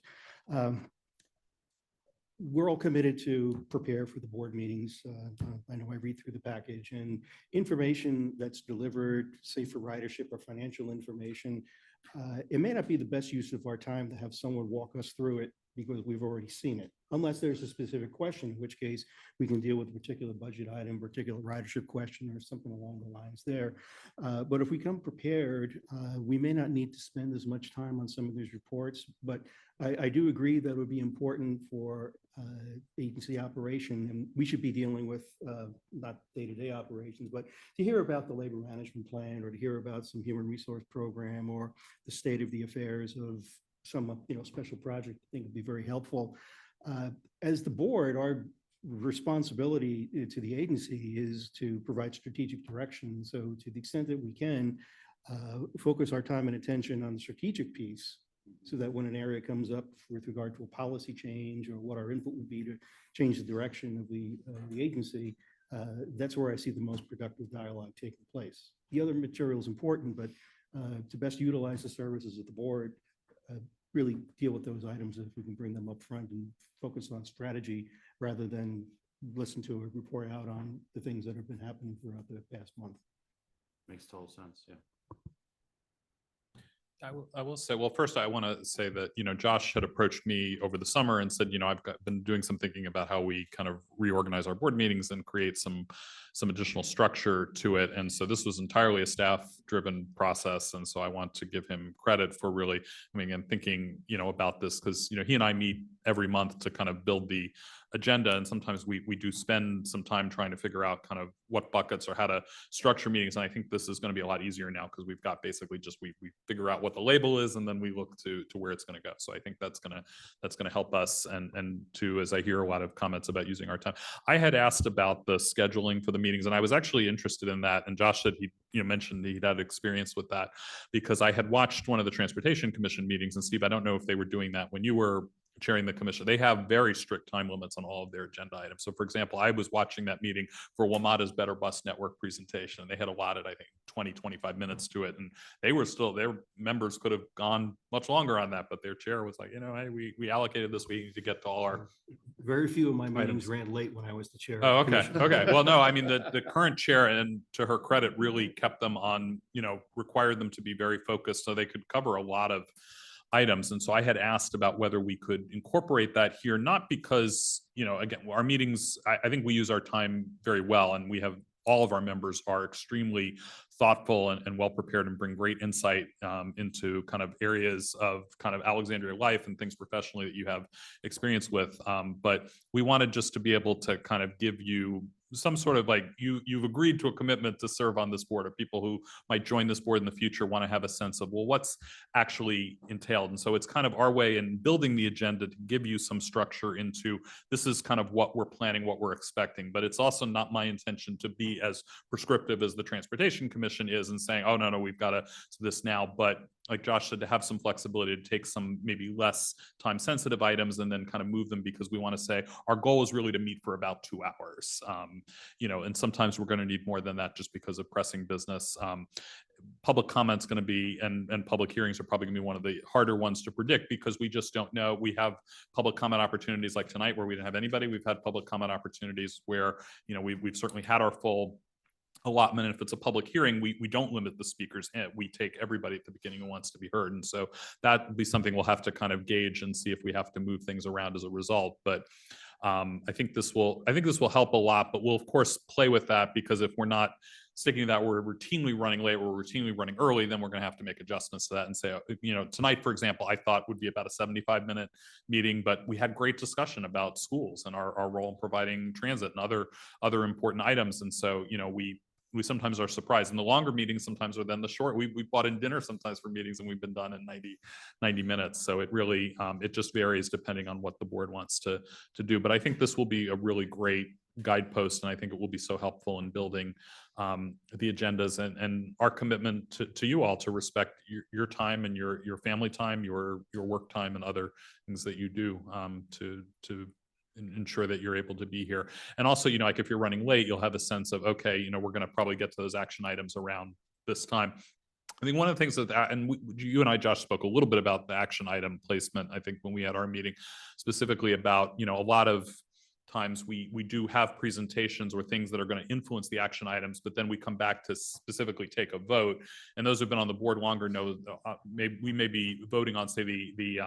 We're all committed to prepare for the board meetings. I know I read through the package, and information that's delivered, say for ridership or financial information, it may not be the best use of our time to have someone walk us through it because we've already seen it, unless there's a specific question, in which case we can deal with a particular budget item, particular ridership question, or something along the lines there. But if we come prepared, we may not need to spend as much time on some of these reports, but I do agree that it would be important for agency operation, and we should be dealing with not day-to-day operations, but to hear about the labor management plan, or to hear about some human resource program, or the state of the affairs of some special project. I think would be very helpful. As the board, our responsibility to the agency is to provide strategic direction. So to the extent that we can, focus our time and attention on the strategic piece, so that when an area comes up with regard to a policy change or what our input would be to change the direction of the agency, that's where I see the most productive dialogue taking place. The other material is important, but to best utilize the services of the board, really deal with those items if we can bring them up front and focus on strategy rather than listen to a report out on the things that have been happening throughout the past month. Makes total sense, yeah. I will say, well, first I want to say that, Josh had approached me over the summer and said, I've been doing some thinking about how we kind of reorganize our board meetings and create some additional structure to it. And so this was entirely a staff-driven process. And so I want to give him credit for really coming and thinking, about this, because, he and I meet every month to kind of build the agenda. And sometimes we do spend some time trying to figure out kind of what buckets or how to structure meetings. And I think this is going to be a lot easier now because we've got basically just, we figure out what the label is and then we look to where it's going to go. So I think that's going to help us. And to, as I hear a lot of comments about using our time, I had asked about the scheduling for the meetings, and I was actually interested in that. And Josh said he mentioned he'd had experience with that because I had watched one of the Transportation Commission meetings. And Steve, I don't know if they were doing that when you were chairing the commission. They have very strict time limits on all of their agenda items. So for example, I was watching that meeting for WMATA's Better Bus Network presentation. They had allotted, I think, 20-25 minutes to it. And they were still, their members could have gone much longer on that, but their chair was like, hey, we allocated this week to get to all our Very few of my meetings items. ran late when I was the chair. Oh, okay. Okay. Well, no, I mean, the current chair, and to her credit, really kept them on, required them to be very focused so they could cover a lot of items. And so I had asked about whether we could incorporate that here, not because, again, our meetings, I think we use our time very well, and we have all of our members are extremely thoughtful and well prepared and bring great insight into kind of areas of kind of Alexandria life and things professionally that you have experience with. But we wanted just to be able to kind of give you some sort of like, you've agreed to a commitment to serve on this board, or people who might join this board in the future want to have a sense of, well, what's actually entailed. And so it's kind of our way in building the agenda to give you some structure into, this is kind of what we're planning, what we're expecting. But it's also not my intention to be as prescriptive as the Transportation Commission is and saying, oh, no, we've got to do this now. But like Josh said, to have some flexibility to take some maybe less time sensitive items and then kind of move them, because we want to say our goal is really to meet for about 2 hours. And sometimes we're going to need more than that just because of pressing business. Public comment's going to be, and public hearings are probably going to be one of the harder ones to predict because we just don't know. We have public comment opportunities like tonight where we didn't have anybody. We've had public comment opportunities where, we've certainly had our full allotment. And if it's a public hearing, we don't limit the speakers. We take everybody at the beginning who wants to be heard. And so that would be something we'll have to kind of gauge and see if we have to move things around as a result. But I think this will help a lot, but we'll of course play with that, because if we're not sticking to that, we're routinely running late, we're routinely running early, then we're going to have to make adjustments to that and say, tonight, for example, I thought would be about a 75-minute meeting, but we had great discussion about schools and our role in providing transit and other important items. And so, we sometimes are surprised. And the longer meetings sometimes are than the short. We bought in dinner sometimes for meetings and we've been done in 90 minutes. So it really, it just varies depending on what the board wants to do. But I think this will be a really great guidepost, and I think it will be so helpful in building the agendas and our commitment to you all to respect your time and your family time, your work time, and other things that you do to ensure that you're able to be here. And also, like if you're running late, you'll have a sense of, okay, we're going to probably get to those action items around this time. I think one of the things and you and I, Josh, spoke a little bit about the action item placement, I think, when we had our meeting, specifically about, a lot of times we do have presentations or things that are going to influence the action items, but then we come back to specifically take a vote. And those who've been on the board longer know we may be voting on, say, the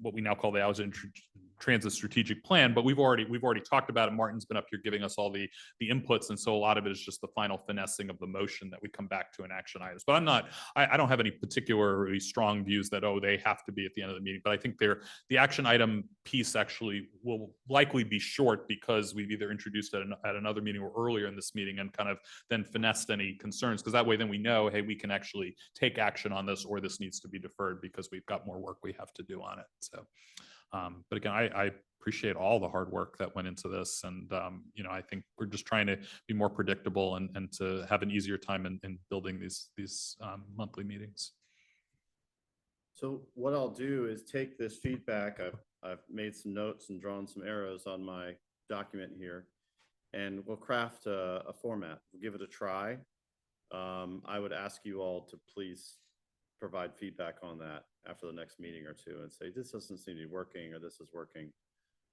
what we now call the Alexandria Transit Strategic Plan, but we've already talked about it. Martin's been up here giving us all the inputs, and so a lot of it is just the final finessing of the motion that we come back to in action items. But I don't have any particularly strong views that they have to be at the end of the meeting. But I think the action item piece actually will likely be short because we've either introduced it at another meeting or earlier in this meeting and kind of then finessed any concerns, because that way then we know, hey, we can actually take action on this, or this needs to be deferred because we've got more work we have to do on it. So. But again, I appreciate all the hard work that went into this. And, I think we're just trying to be more predictable and to have an easier time in building these monthly meetings. So what I'll do is take this feedback. I've made some notes and drawn some arrows on my document here, and we'll craft a format. We'll give it a try. I would ask you all to please provide feedback on that after the next meeting or two and say, this doesn't seem to be working, or this is working,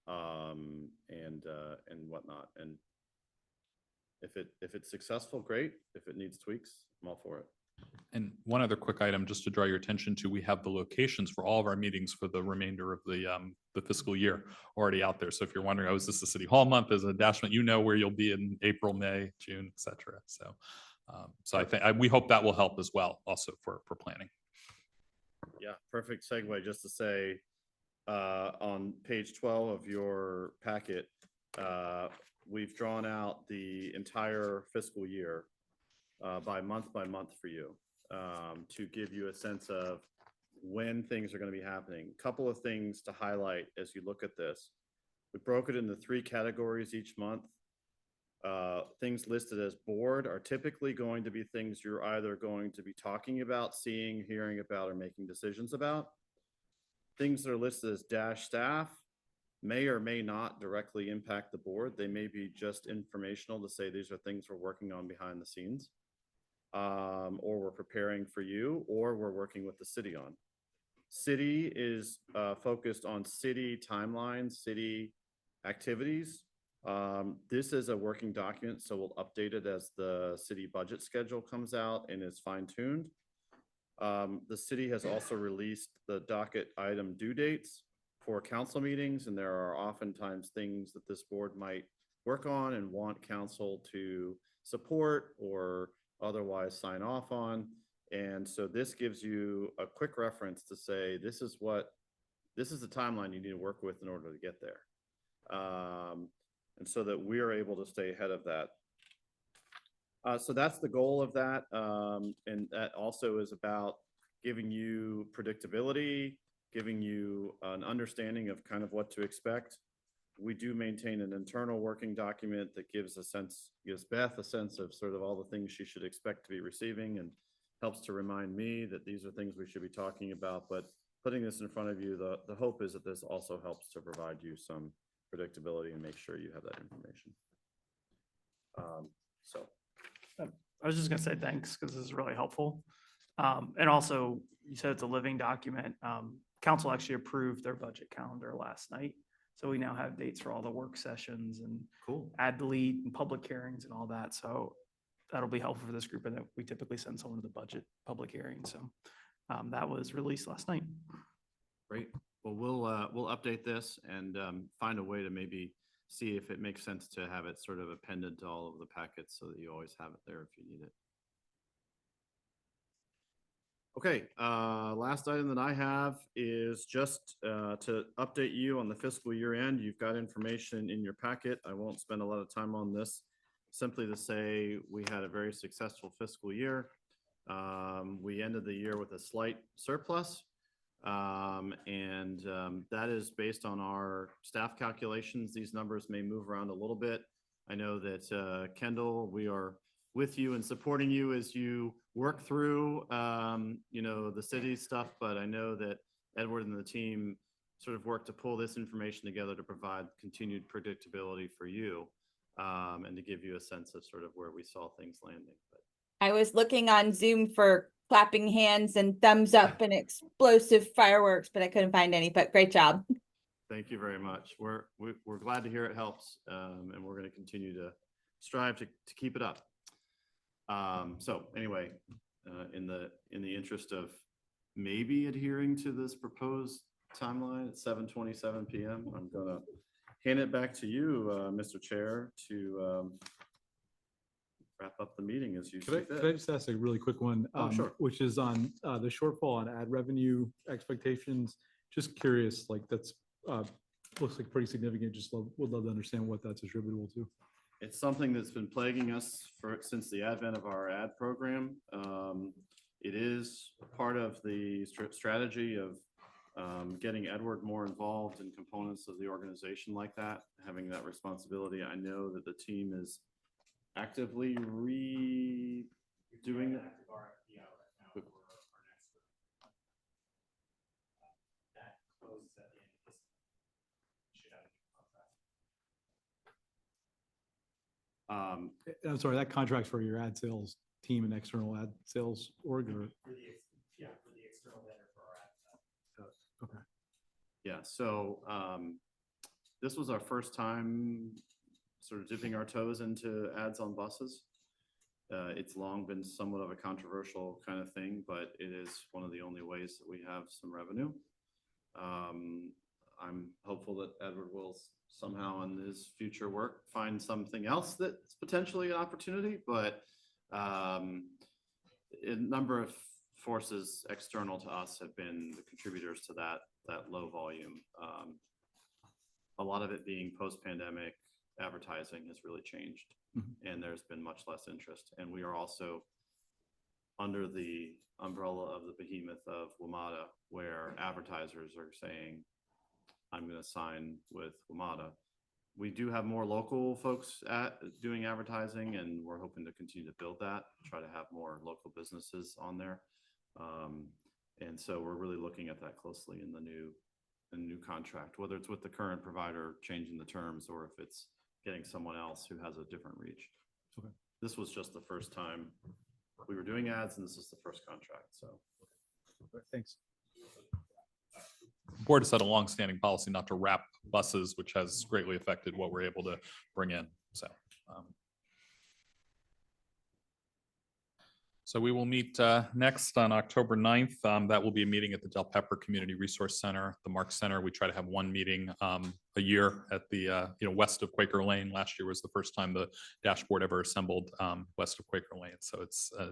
and whatnot. And if it's successful, great. If it needs tweaks, I'm all for it. And one other quick item, just to draw your attention to, we have the locations for all of our meetings for the remainder of the fiscal year already out there. So if you're wondering, is this a City Hall month as a dashment, where you'll be in April, May, June, et cetera. So, I think we hope that will help as well, also for planning. Yeah, perfect segue just to say, on page 12 of your packet, we've drawn out the entire fiscal year by month for you, to give you a sense of when things are going to be happening. A couple of things to highlight as you look at this. We broke it into 3 categories each month. Things listed as board are typically going to be things you're either going to be talking about, seeing, hearing about, or making decisions about. Things that are listed as dash staff may or may not directly impact the board. They may be just informational to say these are things we're working on behind the scenes, or we're preparing for you, or we're working with the city on. City is focused on city timelines, city activities. This is a working document, so we'll update it as the city budget schedule comes out and is fine-tuned. The city has also released the docket item due dates for council meetings, and there are oftentimes things that this board might work on and want council to support or otherwise sign off on. And so this gives you a quick reference to say, this is the timeline you need to work with in order to get there. And so that we're able to stay ahead of that. So that's the goal of that. And that also is about giving you predictability, giving you an understanding of kind of what to expect. We do maintain an internal working document that gives Beth a sense of sort of all the things she should expect to be receiving, and helps to remind me that these are things we should be talking about. But putting this in front of you, the hope is that this also helps to provide you some predictability and make sure you have that information. I was just gonna say thanks, because this is really helpful. And also, you said it's a living document. Council actually approved their budget calendar last night. So we now have dates for all the work sessions and add, delete, and public hearings and all that. So that'll be helpful for this group, and that we typically send someone to the budget public hearing. So that was released last night. Great. Well, we'll update this and find a way to maybe see if it makes sense to have it sort of appended to all of the packets so that you always have it there if you need it. Okay, last item that I have is just to update you on the fiscal year end. You've got information in your packet. I won't spend a lot of time on this, simply to say we had a very successful fiscal year. We ended the year with a slight surplus. That is based on our staff calculations. These numbers may move around a little bit. I know that Kendall, we are with you and supporting you as you work through, the city stuff, but I know that Edward and the team sort of work to pull this information together to provide continued predictability for you, and to give you a sense of sort of where we saw things landing. But I was looking on Zoom for clapping hands and thumbs up and explosive fireworks, but I couldn't find any, but great job. thank you very much. We're glad to hear it helps, and we're going to continue to strive to keep it up. So anyway, in the interest of maybe adhering to this proposed timeline at 7:27 p.m., I'm gonna hand it back to you, Mr. Chair, to wrap up the meeting as you see Could I fit. just ask a really quick one? Oh, sure. Which is on the shortfall on ad revenue expectations. Just curious, like that's looks like pretty significant. Would love to understand what that's attributable to. It's something that's been plaguing us since the advent of our ad program. It is part of the strategy of getting Edward more involved in components of the organization like that, having that responsibility. I know that the team is actively redoing that. I'm sorry, that contract's for your ad sales team and external ad sales org or? For the external vendor for our ad. Okay. Yeah, so this was our first time sort of dipping our toes into ads on buses. It's long been somewhat of a controversial kind of thing, but it is one of the only ways that we have some revenue. I'm hopeful that Edward will somehow in his future work find something else that's potentially an opportunity, but a number of forces external to us have been the contributors to that low volume. A lot of it being post-pandemic advertising has really changed, and there's been much less interest. And we are also under the umbrella of the behemoth of WMATA, where advertisers are saying, I'm going to sign with WMATA. We do have more local folks doing advertising, and we're hoping to continue to build that, try to have more local businesses on there. And so we're really looking at that closely in the new contract, whether it's with the current provider changing the terms or if it's getting someone else who has a different reach. Okay. This was just the first time we were doing ads, and this is the first contract. So thanks. The board has had a long-standing policy not to wrap buses, which has greatly affected what we're able to bring in. So we will meet next on October 9th. That will be a meeting at the Del Pepper Community Resource Center, the Mark Center. We try to have one meeting a year at the west of Quaker Lane. Last year was the first time the dashboard ever assembled west of Quaker Lane. So it's a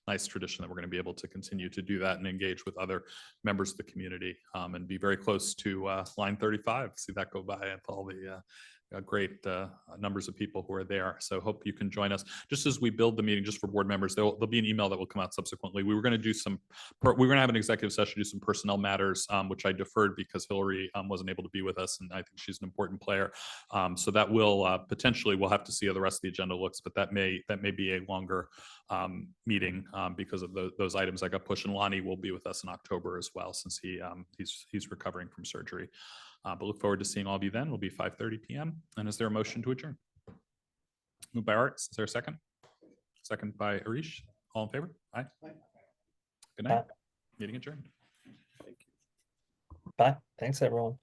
nice tradition that we're going to be able to continue to do that and engage with other members of the community and be very close to line 35. See that go by and all the great numbers of people who are there. So hope you can join us. Just as we build the meeting, just for board members, there'll be an email that will come out subsequently. We were going to do we're going to have an executive session, do some personnel matters, which I deferred because Hillary wasn't able to be with us, and I think she's an important player. So that will potentially, we'll have to see how the rest of the agenda looks, but that may be a longer meeting because of those items that got pushed. And Lonnie will be with us in October as well, since he's recovering from surgery. But look forward to seeing all of you then. It'll be 5:30 p.m. And is there a motion to adjourn? Moved by Art. Is there a second? Second by Arish. All in favor? Aye. Good night. Meeting adjourned. Bye. Thanks, everyone.